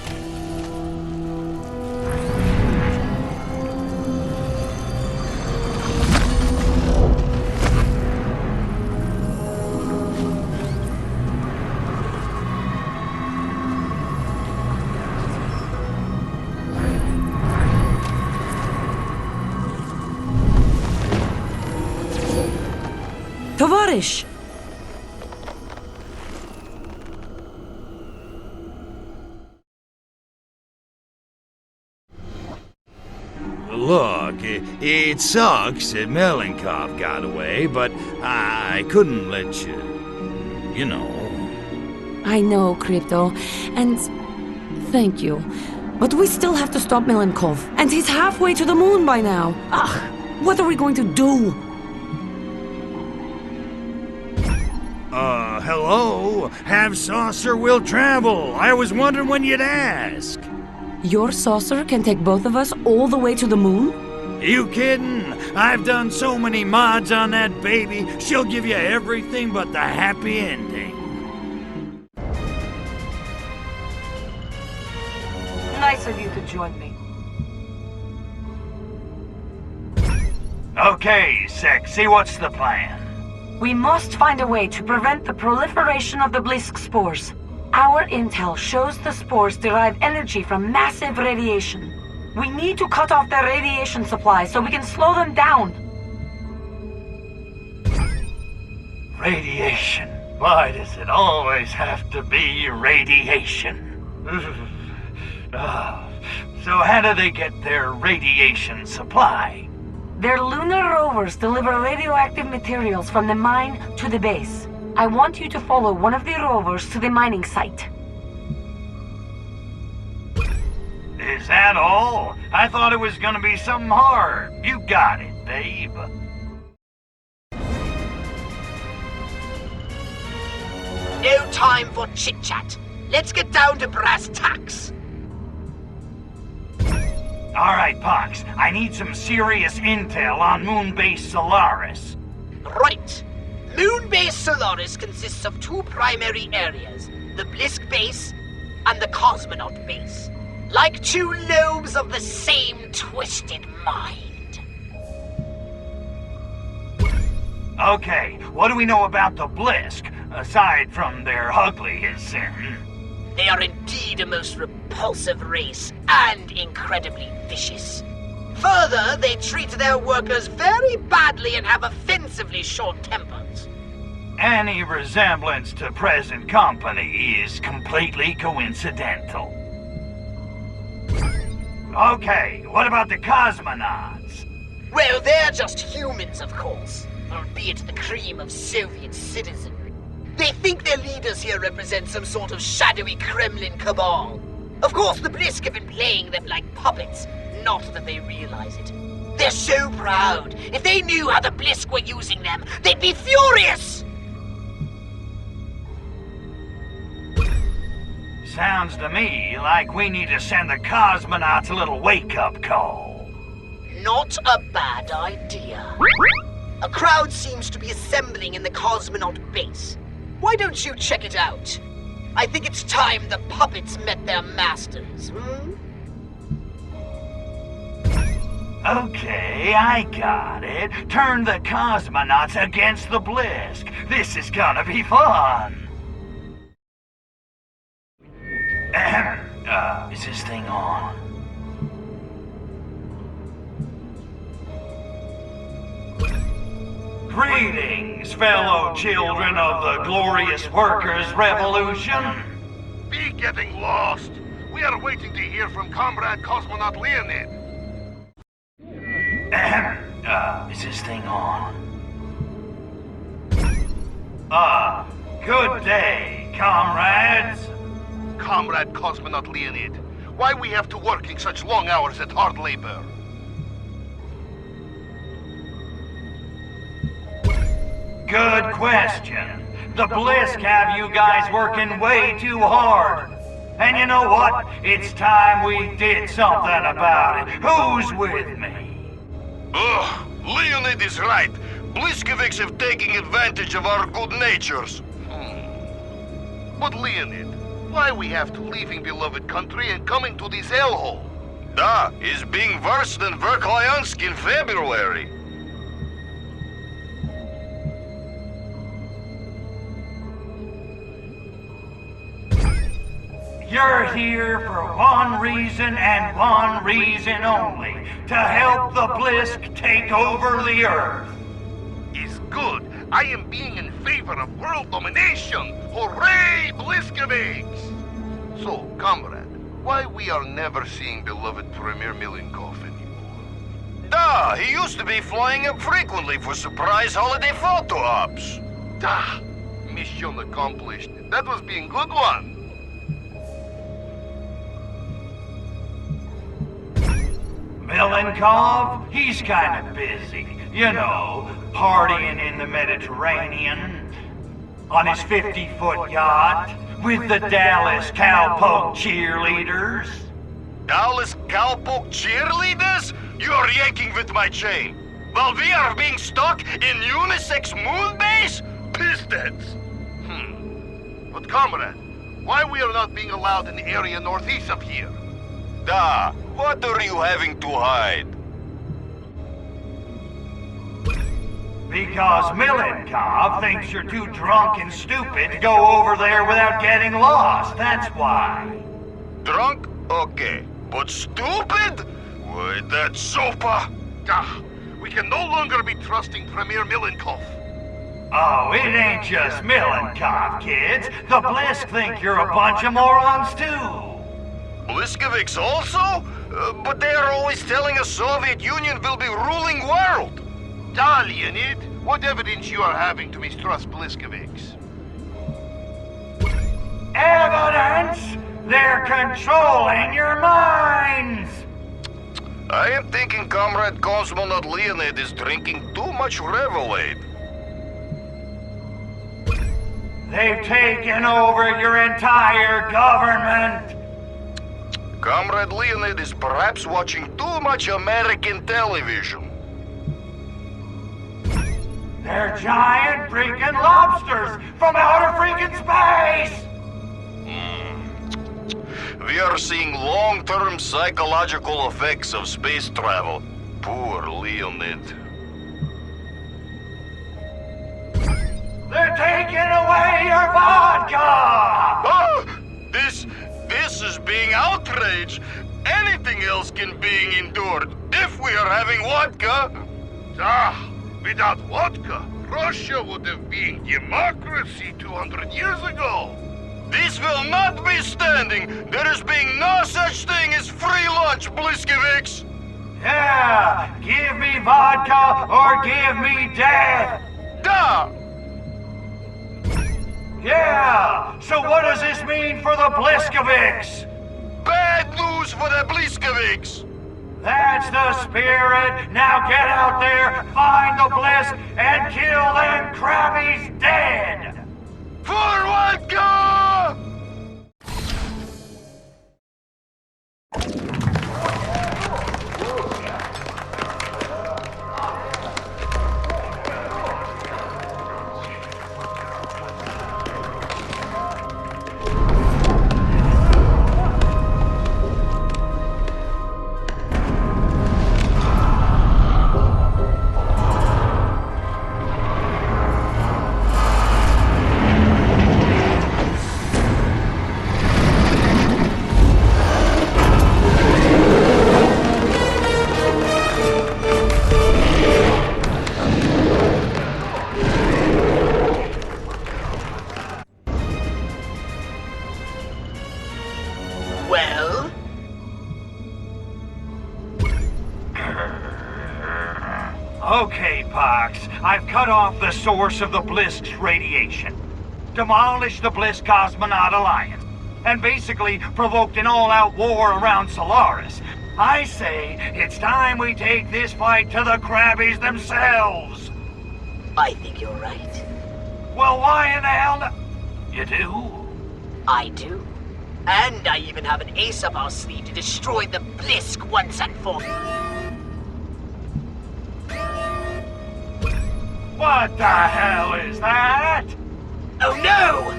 Tovarish! Look, it sucks that Milenkov got away, but I couldn't let you, I know, Crypto, and thank you. But we still have to stop Milenkov, and he's halfway to the moon by now. What are we going to do? Hello? Have saucer will travel. I was wondering when you'd ask. Your saucer can take both of us all the way to the moon? You kidding? I've done so many mods on that baby, she'll give you everything but the happy ending. Nice of you to join me. Okay, Sexy, what's the plan? We must find a way to prevent the proliferation of the Blisk spores. Our intel shows the spores derive energy from massive radiation. We need to cut off their radiation supply so we can slow them down. Radiation. Why does it always have to be radiation? So how do they get their radiation supply? Their lunar rovers deliver radioactive materials from the mine to the base. I want you to follow one of the rovers to the mining site. Is that all? I thought it was gonna be something hard. You got it, babe. No time for chit-chat. Let's get down to brass tacks. All right, Pox. I need some serious intel on Moonbase Solaris. Right. Moonbase Solaris consists of two primary areas, the Blisk Base and the Cosmonaut Base. Like two lobes of the same twisted mind. Okay, what do we know about the Blisk, aside from their ugly as sin? They are indeed a most repulsive race, and incredibly vicious. Further, they treat their workers very badly and have offensively short tempers. Any resemblance to present company is completely coincidental. Okay, what about the cosmonauts? Well, they're just humans, of course, albeit the cream of Soviet citizenry. They think their leaders here represent some sort of shadowy Kremlin cabal. Of course, the Blisk have been playing them like puppets, not that they realize it. They're so proud. If they knew how the Blisk were using them, they'd be furious! Sounds to me like we need to send the cosmonauts a little wake-up call. Not a bad idea. A crowd seems to be assembling in the Cosmonaut base. Why don't you check it out? I think it's time the puppets met their masters, Okay, I got it. Turn the cosmonauts against the Blisk. This is gonna be fun. Is this thing on? Greetings, fellow children of the glorious Workers' Revolution. Be getting lost. We are waiting to hear from Comrade Cosmonaut Leonid. Is this thing on? Good day, comrades. Comrade Cosmonaut Leonid, why we have to working such long hours at hard labor? Good question. The Blisk have you guys working way too hard. And you know what? It's time we did something about it. Who's with me? Ugh, Leonid is right. Bliskovics have taken advantage of our good natures. But Leonid, why we have to leaving beloved country and coming to this hellhole? Da, is being worse than Verkhoyansk in February. You're here for one reason and one reason only. To help the Blisk take over the Earth. Is good. I am being in favor of world domination. Hooray, Bliskovics! So, comrade, why we are never seeing beloved Premier Milenkov anymore? Da, he used to be flying up frequently for surprise holiday photo ops. Da, mission accomplished. That was being good one. Milenkov, he's kind of busy. You know, partying in the Mediterranean, on his 50-foot yacht, with the Dallas Cowpoke cheerleaders. Dallas Cowpoke cheerleaders? You're yanking with my chain. While we are being stuck in unisex moon base? Pistons. But comrade, why we are not being allowed in the area northeast of here? Da, what are you having to hide? Because Milenkov thinks you're too drunk and stupid to go over there without getting lost, that's why. Drunk? Okay. But stupid? Why, that's sopa. We can no longer be trusting Premier Milenkov. Oh, it ain't just Milenkov, kids. The Blisk think you're a bunch of morons, too. Bliskovics also? But they are always telling us Soviet Union will be ruling world. Da, Leonid, what evidence you are having to mistrust Bliskovics? Evidence? They're controlling your minds! I am thinking Comrade Cosmonaut Leonid is drinking too much Revelade. They've taken over your entire government. Comrade Leonid is perhaps watching too much American television. They're giant freaking lobsters from outer freaking space! We are seeing long-term psychological effects of space travel. Poor Leonid. They're taking away your vodka! Ah! This is being outraged. Anything else can be endured if we are having vodka. Without vodka, Russia would have been democracy 200 years ago. This will not be standing. There is being no such thing as free lunch, Bliskeviks. Yeah, give me vodka or give me death. Da! Yeah, so what does this mean for the Bliskeviks? Bad news for the Bliskeviks. That's the spirit. Now get out there, find the Blisk, and kill them crabbies dead. For vodka! Well? Okay, Pox. I've cut off the source of the Blisk's radiation, demolished the Blisk Cosmonaut Alliance, and basically provoked an all-out war around Solaris. I say it's time we take this fight to the Crabbies themselves. I think you're right. Well, why in the hell no- You do? I do. And I even have an ace up our sleeve to destroy the Blisk once and for all. What the hell is that? Oh no!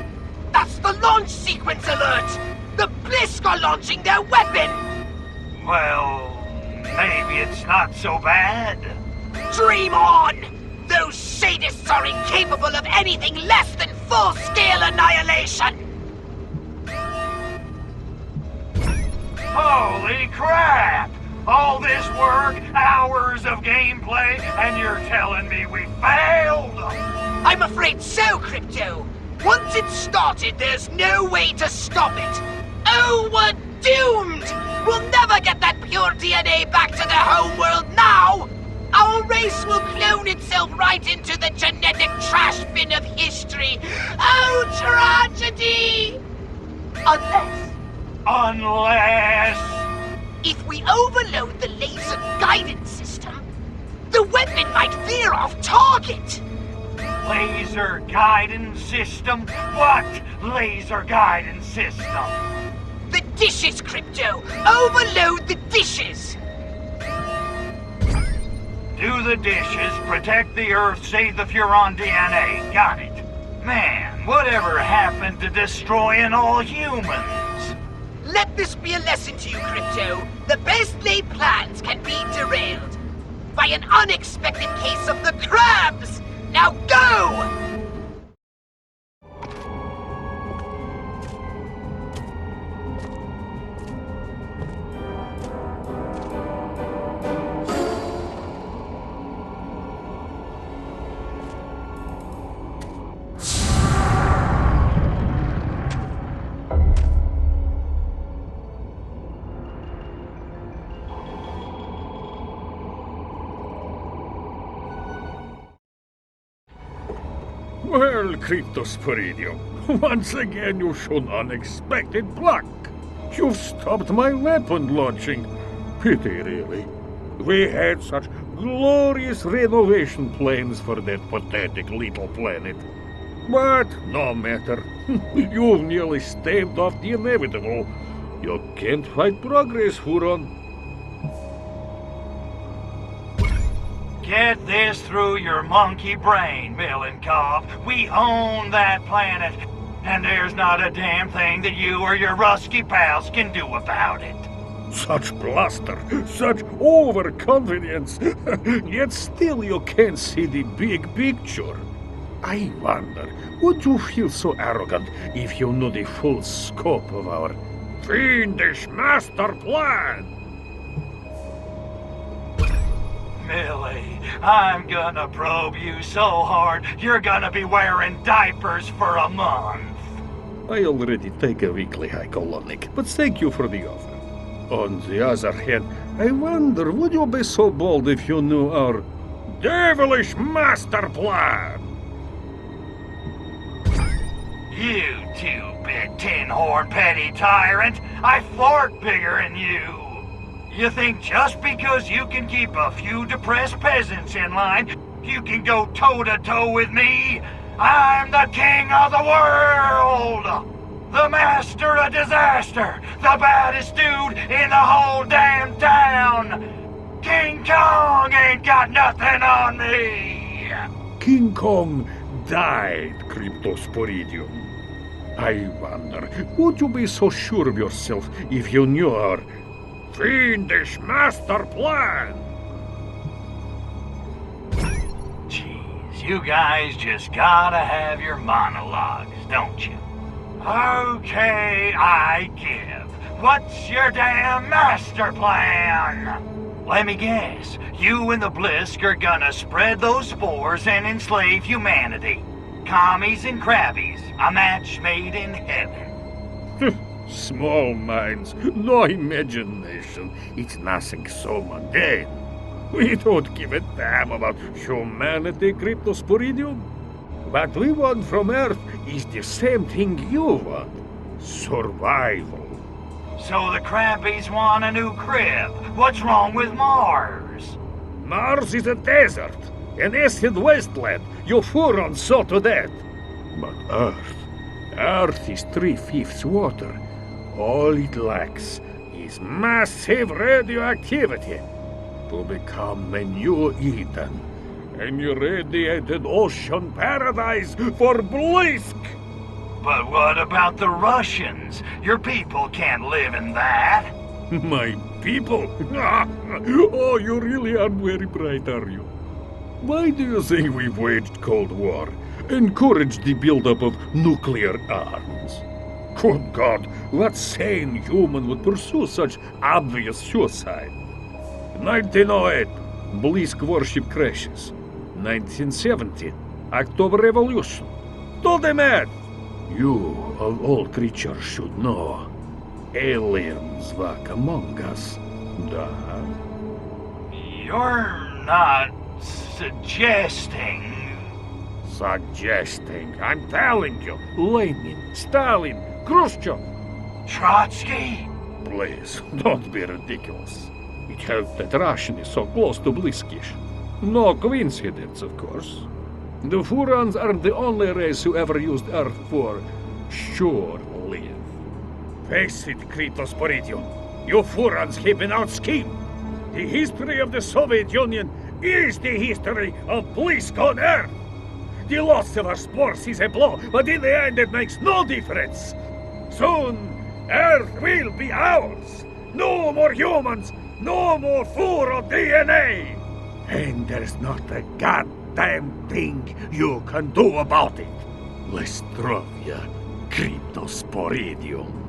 That's the launch sequence alert! The Blisk are launching their weapon! Well, maybe it's not so bad. Dream on! Those sadists are incapable of anything less than full-scale annihilation! Holy crap! All this work, hours of gameplay, and you're telling me we failed? I'm afraid so, Crypto. Once it's started, there's no way to stop it. Oh, we're doomed! We'll never get that pure DNA back to the homeworld now! Our race will clone itself right into the genetic trash bin of history. Oh, tragedy! Unless... If we overload the laser guidance system, the weapon might veer off target. Laser guidance system? What laser guidance system? The dishes, Crypto! Overload the dishes! Do the dishes, protect the Earth, save the Furon DNA. Got it. Man, whatever happened to destroying all humans? Let this be a lesson to you, Crypto. The best laid plans can be derailed by an unexpected case of the crabs! Now go! Well, Cryptosporidium, once again you've shown unexpected pluck. You've stopped my weapon launching. Pity, really. We had such glorious renovation plans for that pathetic little planet. But no matter. You've nearly staved off the inevitable. You can't fight progress, Huron. Get this through your monkey brain, Milenkov. We own that planet, and there's not a damn thing that you or your rusky pals can do about it. Such bluster, such overconfidence, yet still you can't see the big picture. I wonder, would you feel so arrogant if you knew the full scope of our fiendish master plan? Millie, I'm gonna probe you so hard, you're gonna be wearing diapers for a month. I already take a weekly hycolonic, but thank you for the offer. On the other hand, I wonder, would you be so bold if you knew our devilish master plan? You two-bit tin-horn petty tyrant, I fart bigger than you. You think just because you can keep a few depressed peasants in line, you can go toe-to-toe with me? I'm the king of the world! The master of disaster! The baddest dude in the whole damn town! King Kong ain't got nothing on me! King Kong died, Cryptosporidium. I wonder, would you be so sure of yourself if you knew our fiendish master plan? Jeez, you guys just gotta have your monologues, don't you? Okay, I give. What's your damn master plan? Let me guess. You and the Blisk are gonna spread those spores and enslave humanity. Commies and crabbies. A match made in heaven. Small minds, no imagination. It's nothing so mundane. We don't give a damn about humanity, Cryptosporidium. What we want from Earth is the same thing you want. Survival. So the crabbies want a new crib. What's wrong with Mars? Mars is a desert, an acid wasteland. You Hurons saw to that. But Earth is 3/5 water. All it lacks is massive radioactivity to become a new Eden. An irradiated ocean paradise for Blisk! But what about the Russians? Your people can't live in that. My people? Oh, you really aren't very bright, are you? Why do you think we've waged Cold War? Encouraged the buildup of nuclear arms? Good God, what sane human would pursue such obvious suicide? 1908, Blisk warship crashes. 1970, October Revolution. Do the math! You, of all creatures, should know. Aliens walk among us. Da. You're not suggesting... Suggesting. I'm telling you. Lenin, Stalin, Khrushchev. Trotsky? Please, don't be ridiculous. It helped that Russian is so close to Bliskish. No coincidence, of course. The Hurons aren't the only race who ever used Earth for shore-live. Face it, Cryptosporidium. You Hurons have been out-schemed. The history of the Soviet Union is the history of Blisk on Earth. The loss of our spores is a blow, but in the end it makes no difference. Soon, Earth will be ours. No more humans, no more Furo DNA. And there's not a goddamn thing you can do about it. Lestrovia Cryptosporidium.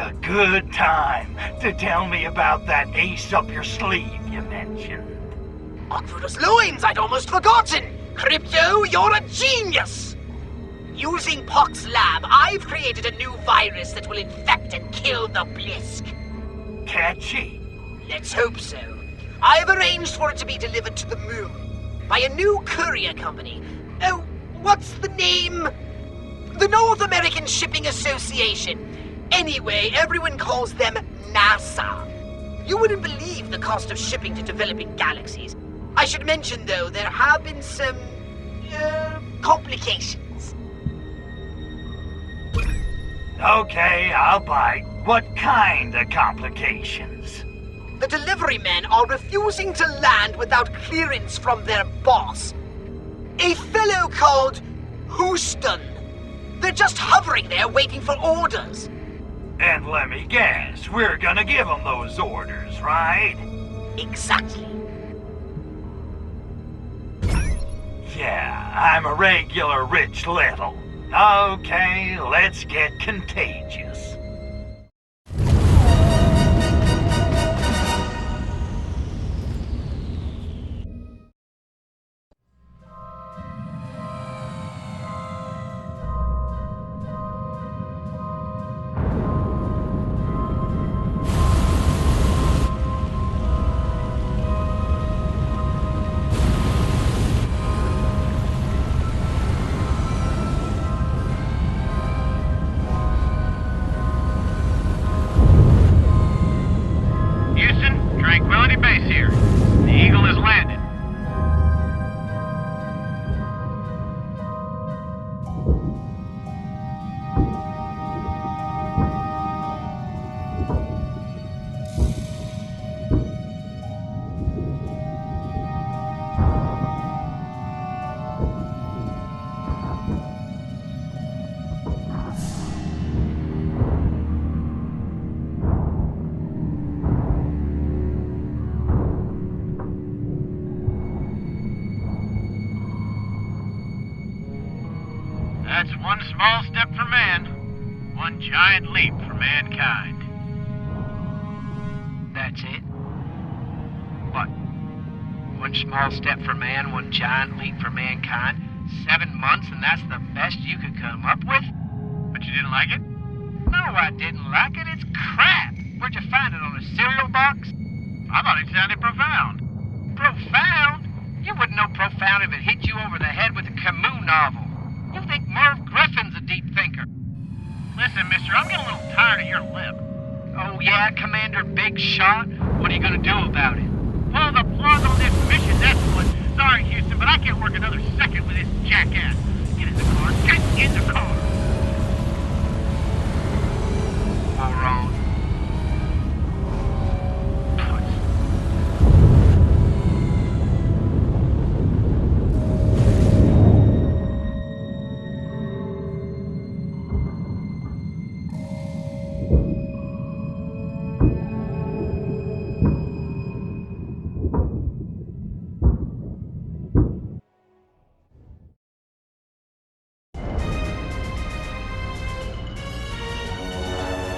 a good time to tell me about that ace up your sleeve you mentioned. Oculus loins, I'd almost forgotten! Crypto, you're a genius! Using Pock's lab, I've created a new virus that will infect and kill the Blisk. Catchy. Let's hope so. I've arranged for it to be delivered to the moon by a new courier company. Oh, what's the name? The North American Shipping Association. Anyway, everyone calls them NASA. You wouldn't believe the cost of shipping to developing galaxies. I should mention, though, there have been some complications. Okay, I'll bite. What kind of complications? The delivery men are refusing to land without clearance from their boss. A fellow called Houston. They're just hovering there waiting for orders. And let me guess, we're gonna give them those orders, right? Exactly. Yeah, I'm a regular rich little. Okay, let's get contagious. Houston, Tranquility Base here. The Eagle has landed. That's one small step for man, one giant leap for mankind. That's it? What? One small step for man, one giant leap for mankind? 7 months and that's the best you could come up with? But you didn't like it? No, I didn't like it. It's crap. Where'd you find it, on a cereal box? I thought it sounded profound. Profound? You wouldn't know profound if it hit you over the head with a Camus novel. You think Merv Griffin's a deep thinker. Listen, mister, I'm getting a little tired of your lip. Oh yeah, Commander Big Shot? What are you gonna do about it? Pull the plug on this mission, that's what. Sorry, Houston, but I can't work another second with this jackass. Get in the car. Get in the car. Moron.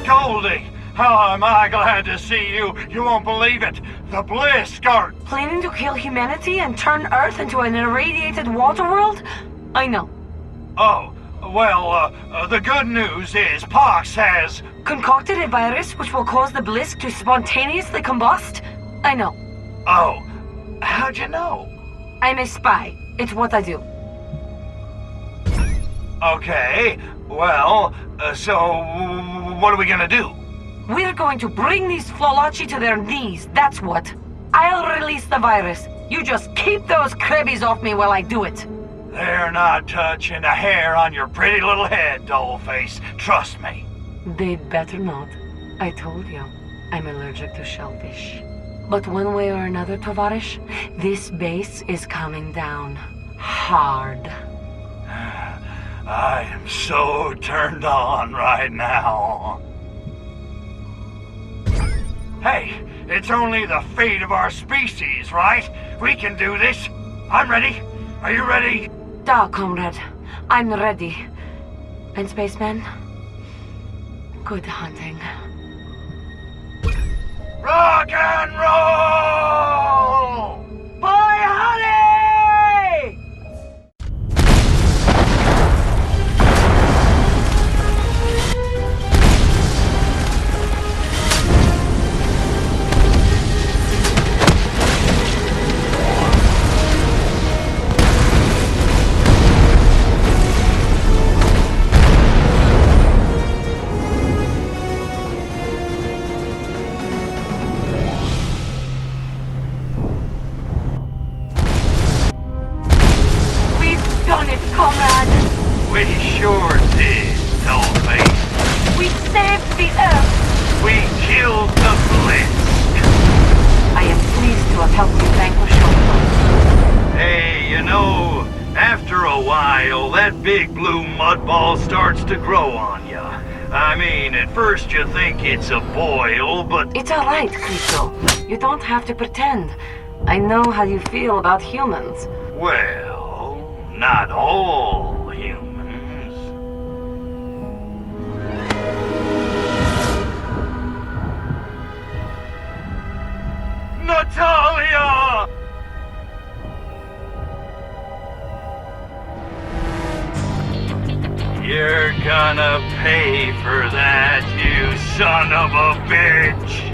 Goldie, how am I glad to see you. You won't believe it. The Blisk are... Planning to kill humanity and turn Earth into an irradiated water world? I know. Oh, well, the good news is Pox has... Concocted a virus which will cause the Blisk to spontaneously combust? I know. Oh, how'd you know? I'm a spy. It's what I do. Okay, well, so what are we gonna do? We're going to bring these Flolachi to their knees, that's what. I'll release the virus. You just keep those Krebbies off me while I do it. They're not touching a hair on your pretty little head, dollface. Trust me. They'd better not. I told you, I'm allergic to shellfish. But one way or another, Tovarish, this base is coming down. Hard. I am so turned on right now. Hey, it's only the fate of our species, right? We can do this. I'm ready. Are you ready? Da, comrade. I'm ready. And spaceman? Good hunting. big blue mudball starts to grow on ya. I mean, at first you think it's a boil, but... It's all right, Crypto. You don't have to pretend. I know how you feel about humans. Well, not all humans. Natalia! You're gonna pay for that, you son of a bitch!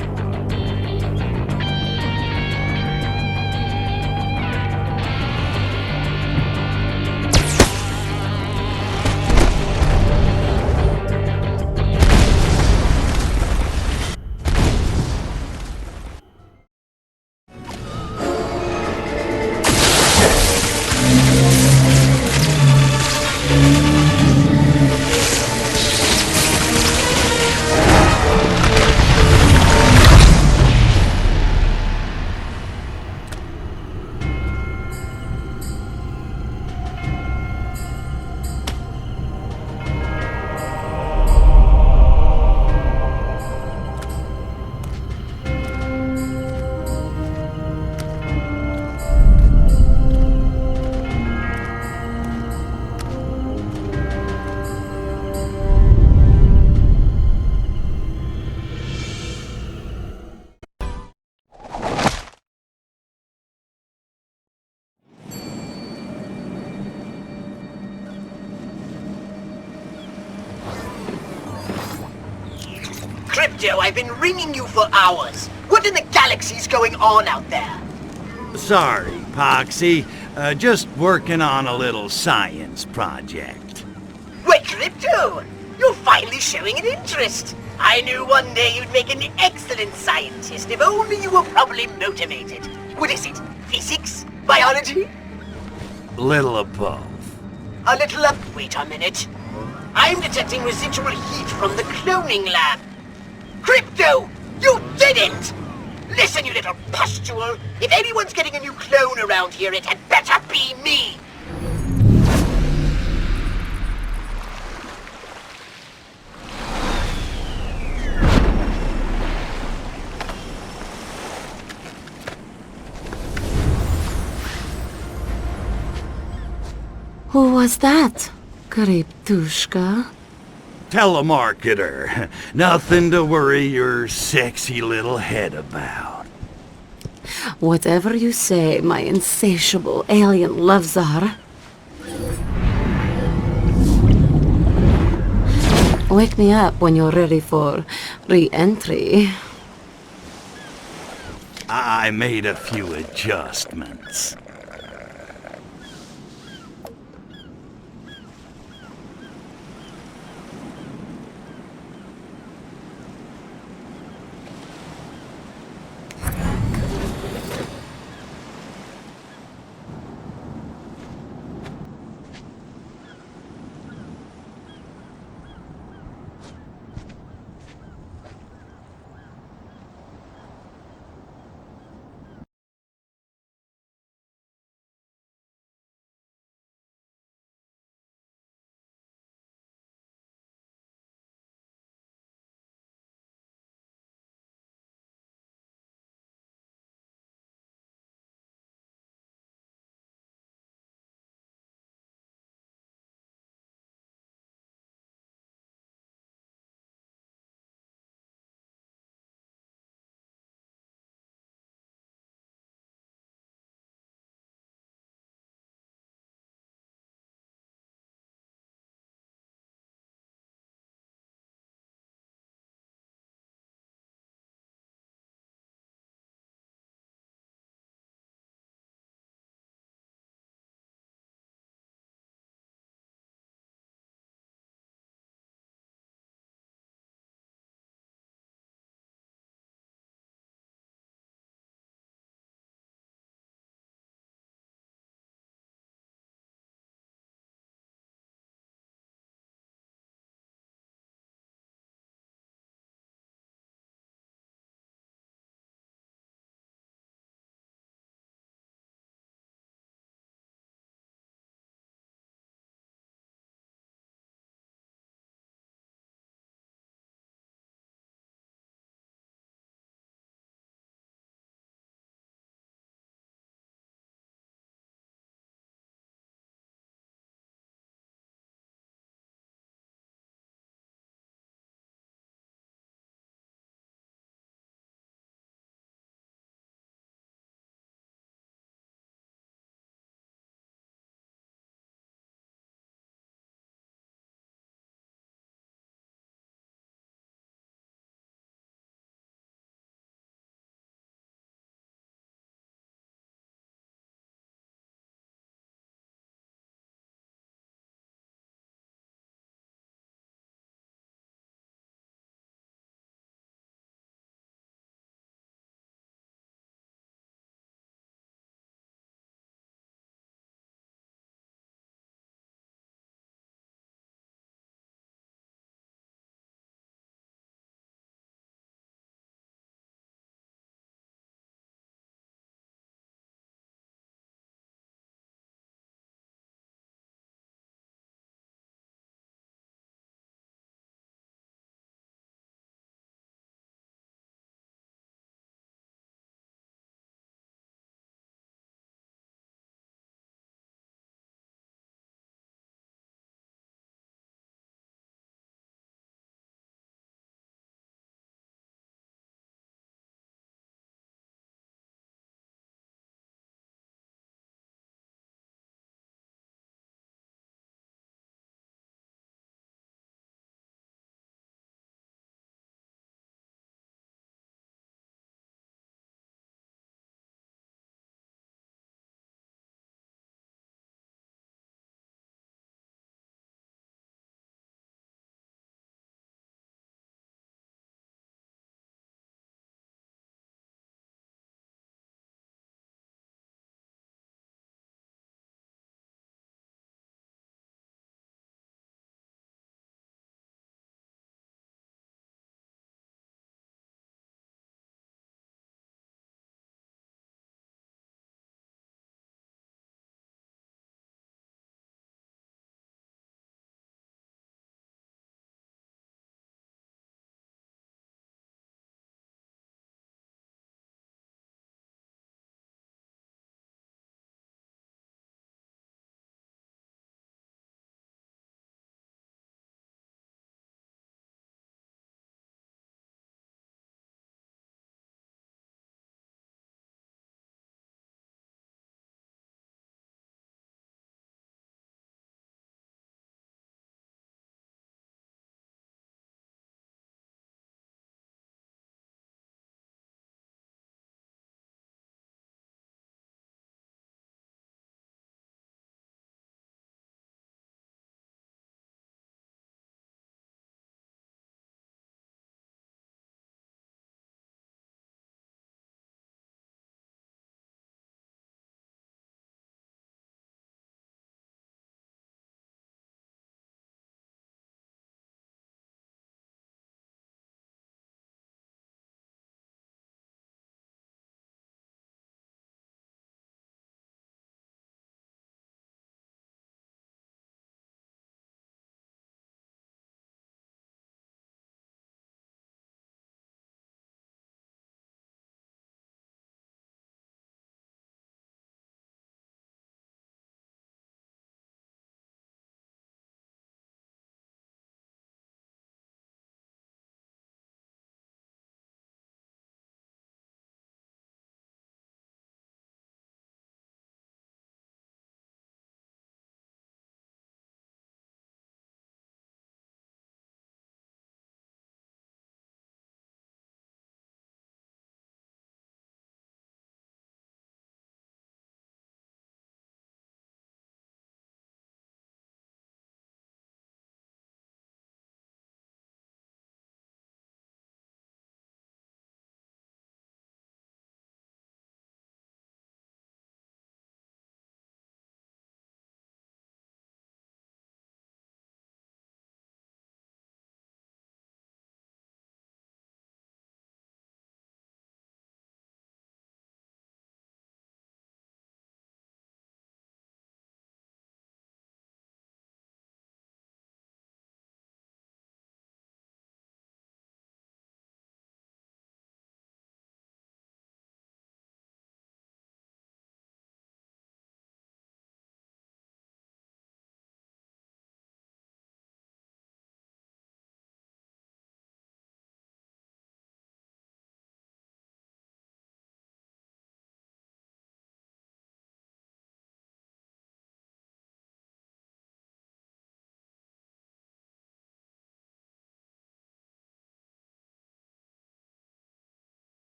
Crypto, I've been ringing you for hours. What in the galaxy's going on out there? Sorry, Poxy. Just working on a little science project. Wait, Crypto! You're finally showing an interest. I knew one day you'd make an excellent scientist if only you were properly motivated. What is it? Physics? Biology? Little of both. A little up. Wait a minute. I'm detecting residual heat from the cloning lab. Crypto! You didn't! Listen, you little pustule. If anyone's getting a new clone around here, it had better be me! Who was that, Kryptushka? Telemarketer. Nothing to worry your sexy little head about. Whatever you say, my insatiable alien love-czar. Wake me up when you're ready for re-entry. I made a few adjustments.